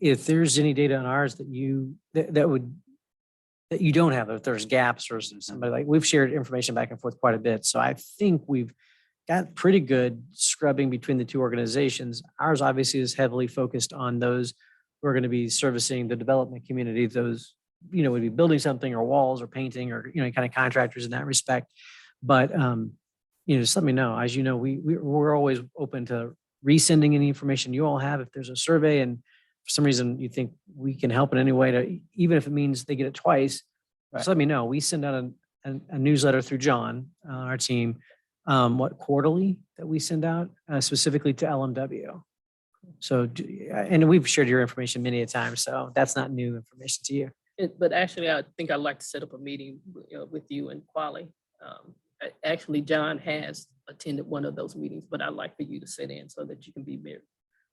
If there's any data on ours that you don't have, if there's gaps or somebody, like, we've shared information back and forth quite a bit. So I think we've got pretty good scrubbing between the two organizations. Ours obviously is heavily focused on those who are going to be servicing the development community. Those, you know, would be building something or walls or painting or, you know, kind of contractors in that respect. But, you know, just let me know. As you know, we're always open to resending any information you all have. If there's a survey and for some reason you think we can help in any way, to, even if it means they get it twice, just let me know. We send out a newsletter through John, our team, quarterly that we send out specifically to LMW. So, and we've shared your information many a time, so that's not new information to you. But actually, I think I'd like to set up a meeting with you and Quali. Actually, John has attended one of those meetings, but I'd like for you to sit in so that you can be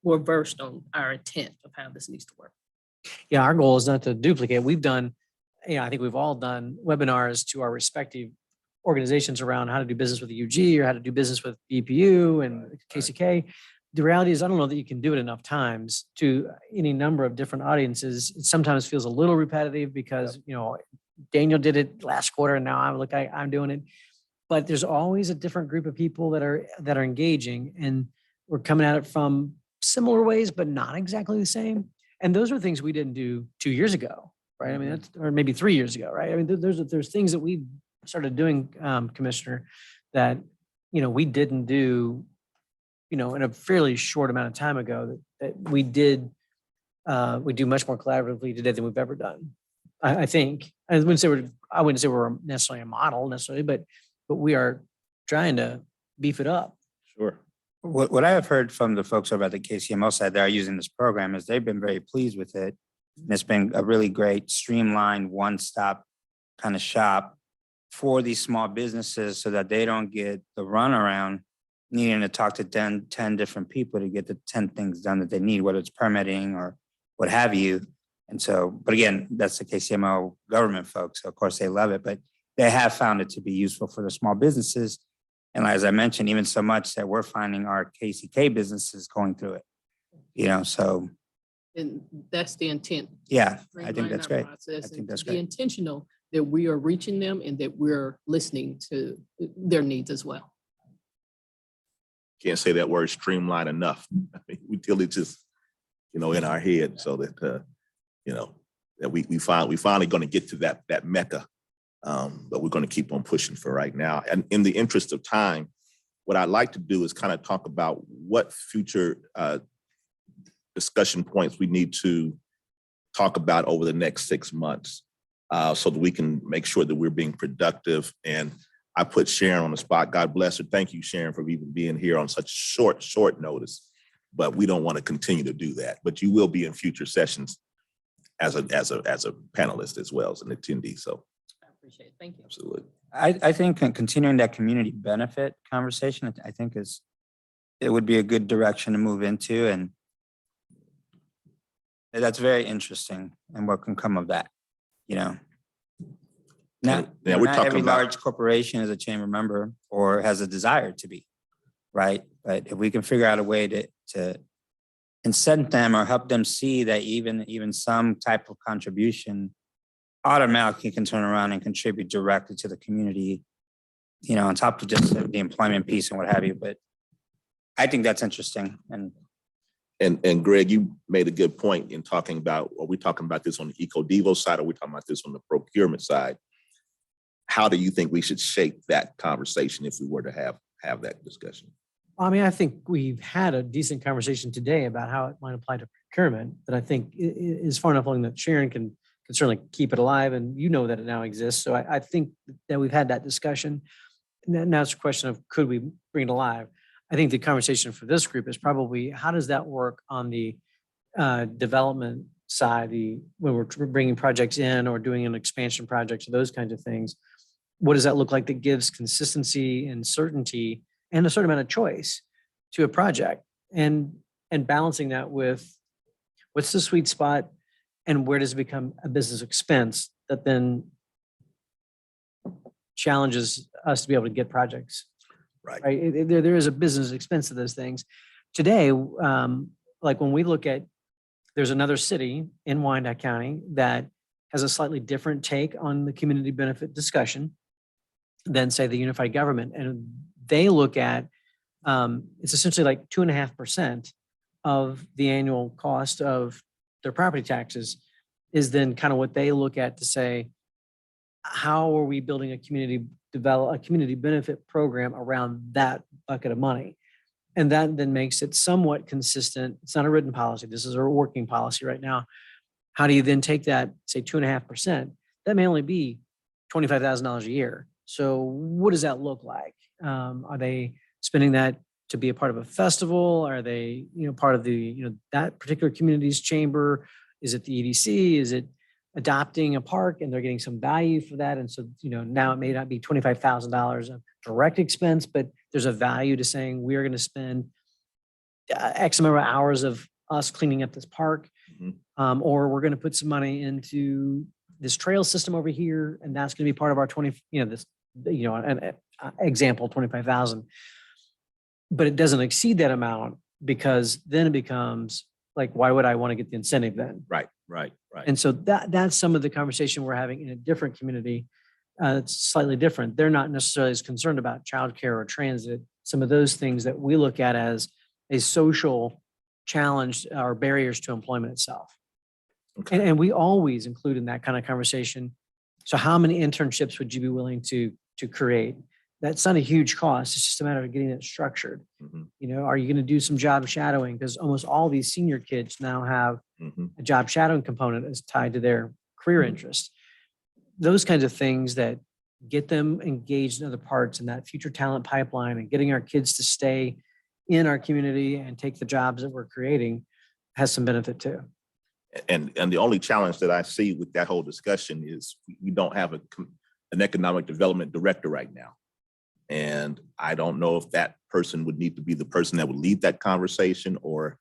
more versed on our intent of how this needs to work. Yeah, our goal is not to duplicate. We've done, you know, I think we've all done webinars to our respective organizations around how to do business with the UG or how to do business with BPU and KCK. The reality is, I don't know that you can do it enough times to any number of different audiences. It sometimes feels a little repetitive because, you know, Daniel did it last quarter and now I'm doing it. But there's always a different group of people that are engaging, and we're coming at it from similar ways, but not exactly the same. And those are things we didn't do 2 years ago, right? I mean, that's, or maybe 3 years ago, right? I mean, there's things that we started doing, Commissioner, that, we didn't do, in a fairly short amount of time ago, that we do much more collaboratively today than we've ever done. I think, I wouldn't say we're necessarily a model necessarily, but we are trying to beef it up. Sure. What I have heard from the folks over at the KCMO side that are using this program is they've been very pleased with it. And it's been a really great streamlined one-stop kind of shop for these small businesses so that they don't get the runaround needing to talk to 10 different people to get the 10 things done that they need, whether it's permitting or what have you. And so, but again, that's the KCMO government folks. So of course they love it, but they have found it to be useful for the small businesses. And as I mentioned, even so much that we're finding our KCK businesses going through it, so. And that's the intent. Yeah, I Streamline think that's our great. process I think and that's Be great. intentional that we are reaching them and that we're listening to their needs as well. Can't say that word streamline enough. I mean, we till it just, in our head, so that, that we finally going to get to that mecca. But we're going to keep on pushing for right now. And in the interest of time, what I'd like to do is kind of talk about what future discussion points we need to talk about over the next 6 months, so that we can make sure that we're being productive. And I put Sharon on the spot. God bless her. Thank you, Sharon, for even being here on such short notice. But we don't want to continue to do that. But you will be in future sessions as a panelist as well as an attendee. So I appreciate it. Thank you. absolutely. I think continuing that community benefit conversation, I think it would be a good direction to move into. And that's very interesting and what can come of that, Not, Yeah, we're not talking every about- large corporation is a chamber member or has a desire to be, right? But if we can figure out a way to incent them or help them see that even some type of contribution automatically can turn around and contribute directly to the community, on top of just the employment piece and what have you. But I think that's interesting. And Greg, you made a good point in talking about, are we talking about this on the EcoDevo side, or are we talking about this on the procurement side? How do you think we should shape that conversation if we were to have that discussion? I mean, I think we've had a decent conversation today about how it might apply to procurement that I think is far enough along that Sharon can certainly keep it alive, and that it now exists. So I think that we've had that discussion. Now it's a question of, could we bring it alive? I think the conversation for this group is probably, how does that work on the development side, when we're bringing projects in or doing an expansion project or those kinds of things? What does that look like that gives consistency and certainty and a certain amount of choice to a project, and balancing that with what's the sweet spot and where does it become a business expense that then challenges us to be able to get projects. Right. There is a business expense to those things. Today, like when we look at, there's another city in Wyandotte County that has a slightly different take on the community benefit discussion than, say, the unified government. And they look at, it's essentially like 2.5% of the annual cost of their property taxes is then kind of what they look at to say, how are we building a community benefit program around that bucket of money? And that then makes it somewhat consistent. It's not a written policy. This is a working policy right now. How do you then take that, say 2.5%? That may only be $25,000 a year. So what does that look like? Are they spending that to be a part of a festival? Are they, part of the, that particular community's chamber? Is it the EDC? Is it adopting a park and they're getting some value for that? And so, now it may not be $25,000 of direct expense, but there's a value to saying we're going to spend X amount of hours of us cleaning up this park, or we're going to put some money into this trail system over here, and that's going to be part of our an example, 25,000. But it doesn't exceed that amount, because then it becomes like, why would I want to get the incentive then? Right. And so that's some of the conversation we're having in a different community. It's slightly different. They're not necessarily as concerned about childcare or transit, some of those things that we look at as a social challenge or barriers to employment itself. Okay. And we always include in that kind of conversation, so how many internships would you be willing to create? that's not a huge cost. It's just a matter of getting it structured. Mhm, You know, are you going to do some job shadowing? Because almost all these senior kids now have mhm. a job shadowing component that's tied to their career interest. Those kinds of things that get them engaged in other parts in that future talent pipeline and getting our kids to stay in our community and take the jobs that we're creating has some benefit too. And the only challenge that I see with that whole discussion is we don't have an economic development director right now. And I don't know if that person would need to be the person that would lead that conversation, or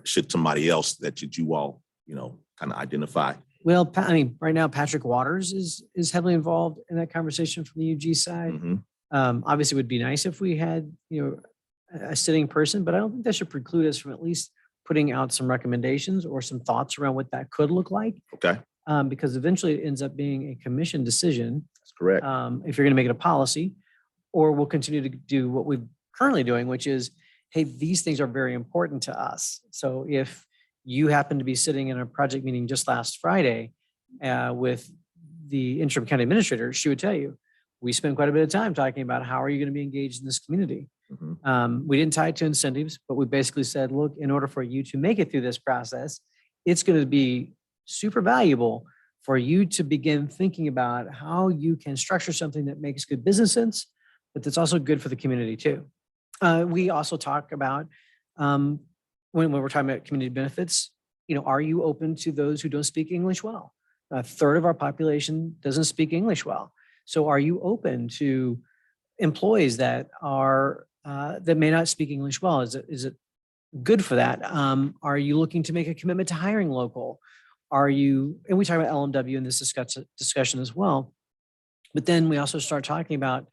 should somebody else that you all, kind of identify. Well, I mean, right now, Patrick Waters is heavily involved in that conversation from the UG side. Mhm. Obviously, it would be nice if we had, a sitting person, but I don't think that should preclude us from at least putting out some recommendations or some thoughts around what that could look like. Okay, Because eventually it ends up being a commission decision. that's correct. If you're going to make it a policy, or we'll continue to do what we're currently doing, which is, hey, these things are very important to us. So if you happen to be sitting in a project meeting just last Friday with the interim county administrator, she would tell you, we spend quite a bit of time talking about how are you going to be engaged in this community. Mhm. We didn't tie it to incentives, but we basically said, look, in order for you to make it through this process, it's going to be super valuable for you to begin thinking about how you can structure something that makes good business sense, but that's also good for the community too. We also talk about when we're talking about community benefits, are you open to those who don't speak English well? A third of our population doesn't speak English well. So are you open to employees that are that may not speak English well? Is it good for that? Are you looking to make a commitment to hiring local? Are you, and we talk about LMW in this discussion as well, but then we also start talking about,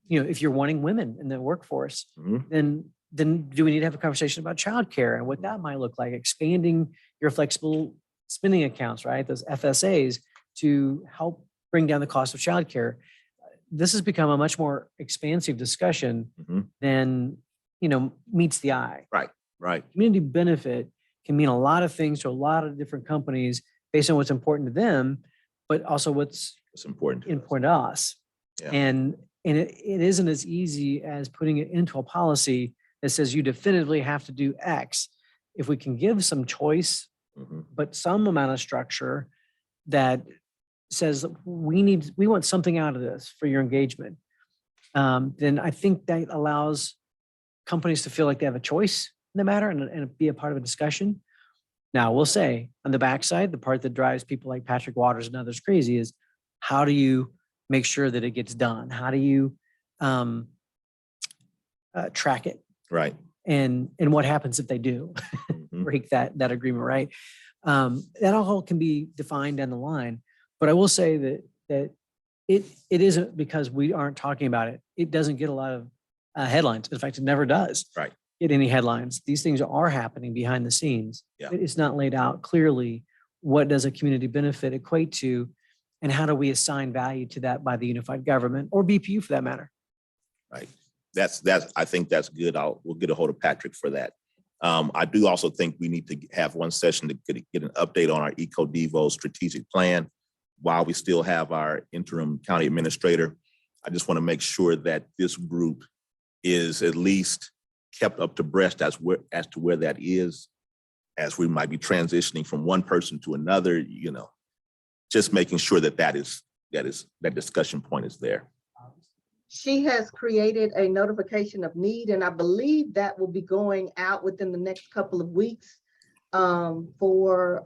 if you're wanting women in the workforce, Mhm. then do we need to have a conversation about childcare and what that might look like? Expanding your flexible spending accounts, right? Those FSAs to help bring down the cost of childcare. This has become a much more expansive discussion Mhm. than, meets the eye. Right. Community benefit can mean a lot of things to a lot of different companies based on what's important to them, but also what's It's important. to us. important to us. Yeah. And it isn't as easy as putting it into a policy that says you definitively have to do X. If we can give some choice, Mhm. but some amount of structure that says we want something out of this for your engagement, then I think that allows companies to feel like they have a choice in the matter and be a part of a discussion. Now, we'll say on the backside, the part that drives people like Patrick Waters and others crazy is how do you make sure that it gets done? How do you track it? Right. And what happens if they do Mhm. break that agreement, right? That all can be defined down the line. But I will say that it isn't because we aren't talking about it. It doesn't get a lot of headlines. In fact, it never does Right. get any headlines. These things are happening behind the scenes. Yeah. It's not laid out clearly. What does a community benefit equate to? And how do we assign value to that by the unified government or BPU for that matter? Right. I think that's good. We'll get a hold of Patrick for that. I do also think we need to have one session to get an update on our EcoDevo strategic plan while we still have our interim county administrator. I just want to make sure that this group is at least kept up to breast as to where that is, as we might be transitioning from one person to another, just making sure that discussion point is there. She has created a notification of need, and I believe that will be going out within the next couple of weeks for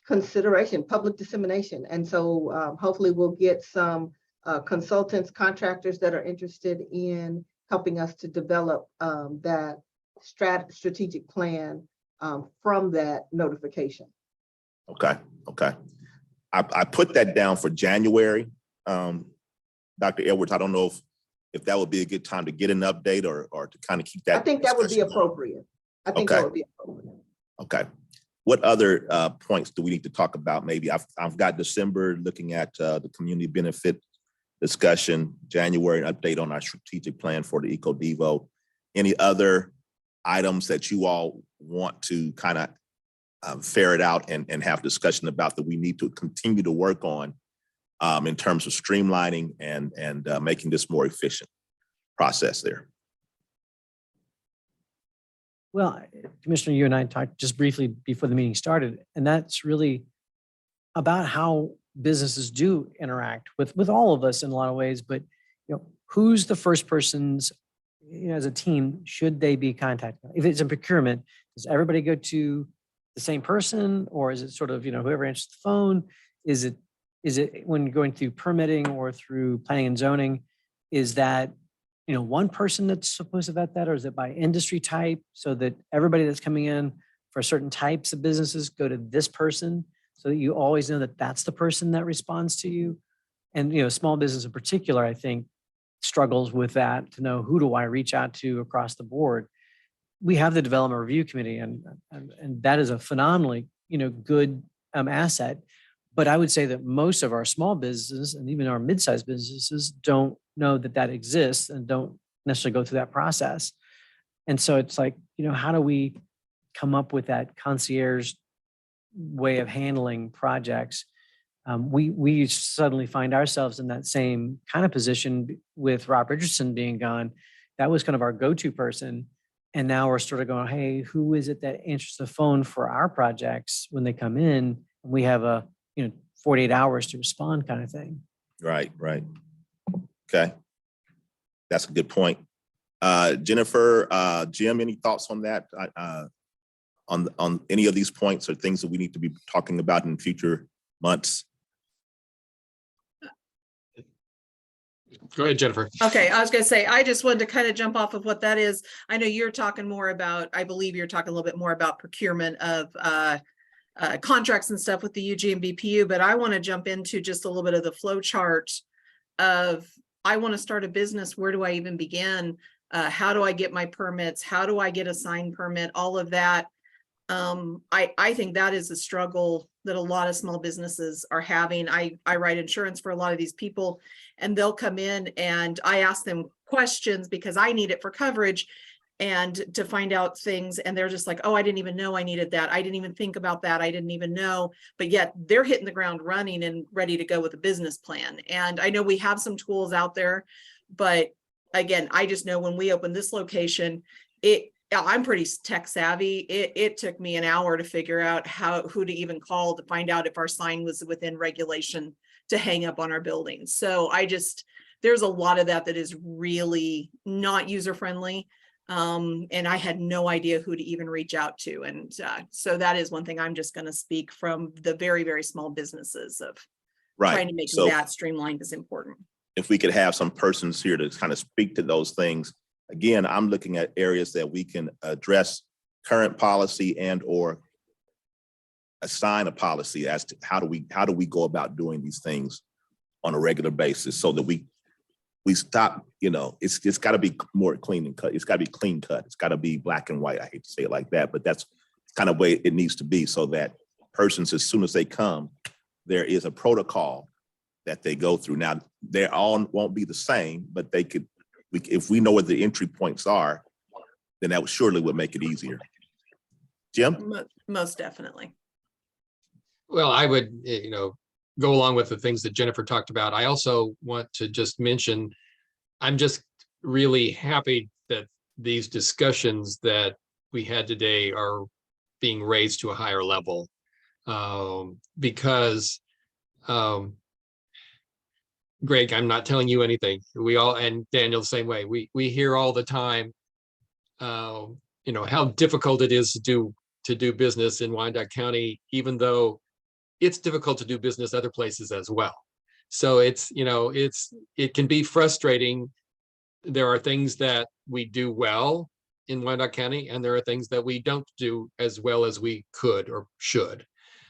consideration, public dissemination. And so hopefully we'll get some consultants, contractors that are interested in helping us to develop that strategic plan from that notification. Okay. I put that down for January. Dr. Edwards, I don't know if that would be a good time to get an update or to kind of keep that. I think that would be discussion going. appropriate. I think Okay. that would be appropriate. Okay. What other points do we need to talk about? Maybe I've got December looking at the community benefit discussion, January, an update on our strategic plan for the EcoDevo. Any other items that you all want to kind of ferret out and have discussion about that we need to continue to work on in terms of streamlining and making this more efficient process there. Well, Commissioner, you and I talked just briefly before the meeting started, and that's really about how businesses do interact with all of us in a lot of ways. But who's the first person's, as a team, should they be contacted? If it's a procurement, does everybody go to the same person, or is it sort of whoever answers the phone? Is it when going through permitting or through planning and zoning? Is that one person that's supposed to vet that, or is it by industry type, so that everybody that's coming in for certain types of businesses go to this person, so that you always know that that's the person that responds to you? And small business in particular, I think, struggles with that, to know who do I reach out to across the board. We have the development review committee, and that is a phenomenally good asset. But I would say that most of our small businesses and even our mid-sized businesses don't know that that exists and don't necessarily go through that process. And so it's like, how do we come up with that concierge way of handling projects? We suddenly find ourselves in that same kind of position with Rob Richardson being gone. That was kind of our go-to person. And now we're sort of going, hey, who is it that answers the phone for our projects when they come in? We have a 48 hours to respond kind of thing. Right. Okay. That's a good point. Jennifer, Jim, any thoughts on that? On any of these points or things that we need to be talking about in future months? Go ahead, Jennifer. Okay, I was gonna say, I just wanted to kind of jump off of what that is. I know you're talking more about, I believe you're talking a little bit more about procurement of contracts and stuff with the UG and BPU, but I want to jump into just a little bit of the flow chart of, I want to start a business. Where do I even begin? How do I get my permits? How do I get a sign permit? All of that. I think that is a struggle that a lot of small businesses are having. I write insurance for a lot of these people, and they'll come in and I ask them questions because I need it for coverage and to find out things. And they're just like, oh, I didn't even know I needed that. I didn't even think about that. I didn't even know, but yet they're hitting the ground running and ready to go with a business plan. And I know we have some tools out there, but again, I just know when we opened this location, I'm pretty tech savvy. It took me an hour to figure out who to even call to find out if our sign was within regulation to hang up on our building. So there's a lot of that is really not user friendly. And I had no idea who to even reach out to. And so that is one thing I'm just going to speak from the very, very small businesses of trying to make that streamlined is important. If we could have some persons here to kind of speak to those things. Again, I'm looking at areas that we can address current policy and or assign a policy as to how do we go about doing these things on a regular basis, so that we stop, it's got to be more clean and cut. It's got to be clean cut. It's got to be black and white. I hate to say it like that, but that's kind of way it needs to be, so that persons, as soon as they come, there is a protocol that they go through. Now, they all won't be the same, but if we know what the entry points are, then that surely would make it easier. Jim? Most definitely. Well, I would, go along with the things that Jennifer talked about. I also want to just mention, I'm just really happy that these discussions that we had today are being raised to a higher level, because Greg, I'm not telling you anything. We all, and Daniel the same way, we hear all the time, how difficult it is to do business in Wyandotte County, even though it's difficult to do business other places as well. So it can be frustrating. There are things that we do well in Wyandotte County, and there are things that we don't do as well as we could or should.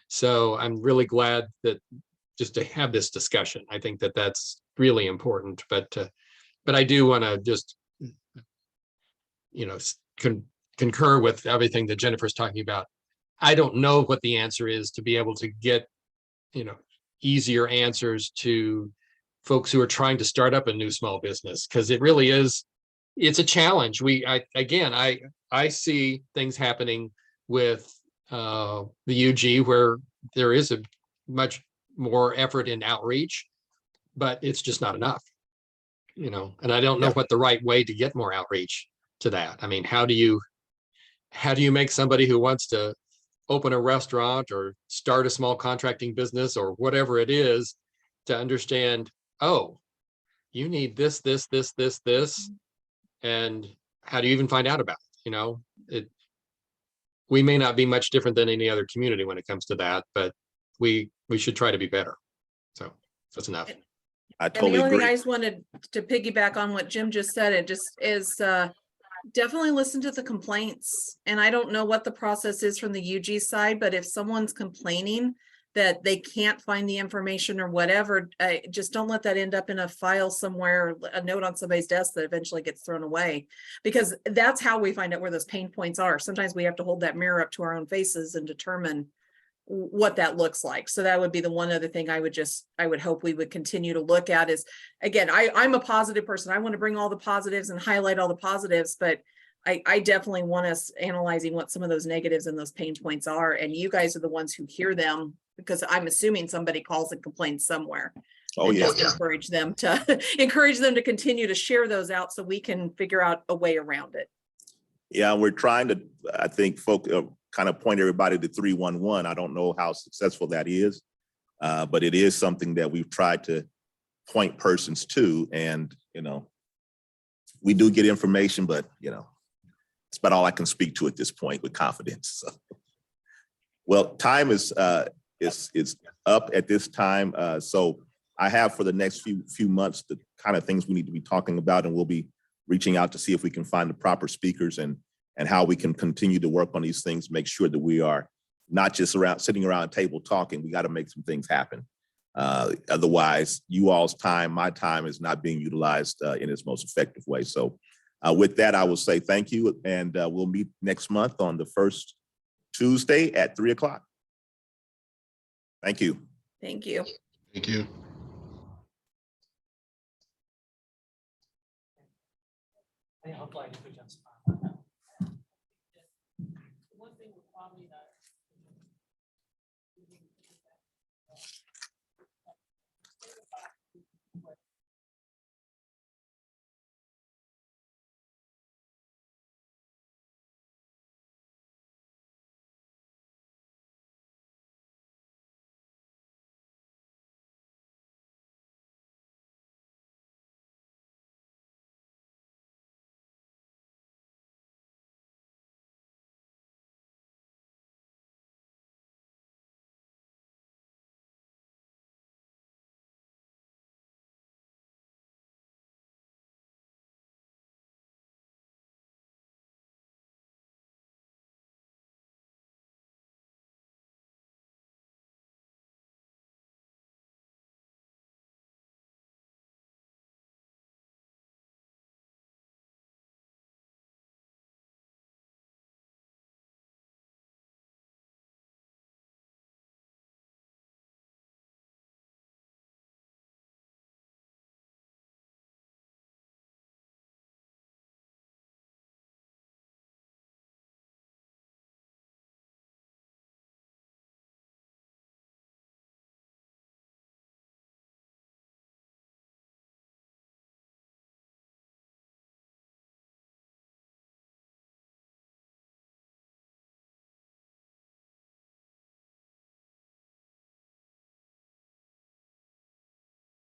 So I'm really glad that just to have this discussion. I think that that's really important, but I do want to just, concur with everything that Jennifer's talking about. I don't know what the answer is to be able to get, easier answers to folks who are trying to start up a new small business, because it really is, it's a challenge. I see things happening with the UG where there is a much more effort in outreach, but it's just not enough. And I don't know Yeah. what the right way to get more outreach to that. I mean, how do you make somebody who wants to open a restaurant or start a small contracting business or whatever it is to understand, oh, you need this, and how do you even find out about it? We may not be much different than any other community when it comes to that, but we should try to be better. So that's enough. I And the totally only thing I agree. just wanted to piggyback on what Jim just said, it just is definitely listen to the complaints. And I don't know what the process is from the UG side, but if someone's complaining that they can't find the information or whatever, just don't let that end up in a file somewhere, a note on somebody's desk that eventually gets thrown away. Because that's how we find out where those pain points are. Sometimes we have to hold that mirror up to our own faces and determine what that looks like. So that would be the one other thing I would hope we would continue to look at is, again, I'm a positive person. I want to bring all the positives and highlight all the positives, but I definitely want us analyzing what some of those negatives and those pain points are. And you guys are the ones who hear them, because I'm assuming somebody calls and complains somewhere. Oh, And yeah. just encourage them to continue to share those out so we can figure out a way around it. Yeah, we're trying to, I think, kind of point everybody to 311. I don't know how successful that is, but it is something that we've tried to point persons to. And, we do get information, but, it's about all I can speak to at this point with confidence. So. Well, time is up at this time. So I have for the next few months the kind of things we need to be talking about, and we'll be reaching out to see if we can find the proper speakers and how we can continue to work on these things, make sure that we are not just sitting around a table talking. We got to make some things happen. Otherwise, you all's time, my time is not being utilized in its most effective way. So with that, I will say thank you, and we'll meet next month on the first Tuesday at 3:00. Thank you. Thank you. Thank you. I'll fly you,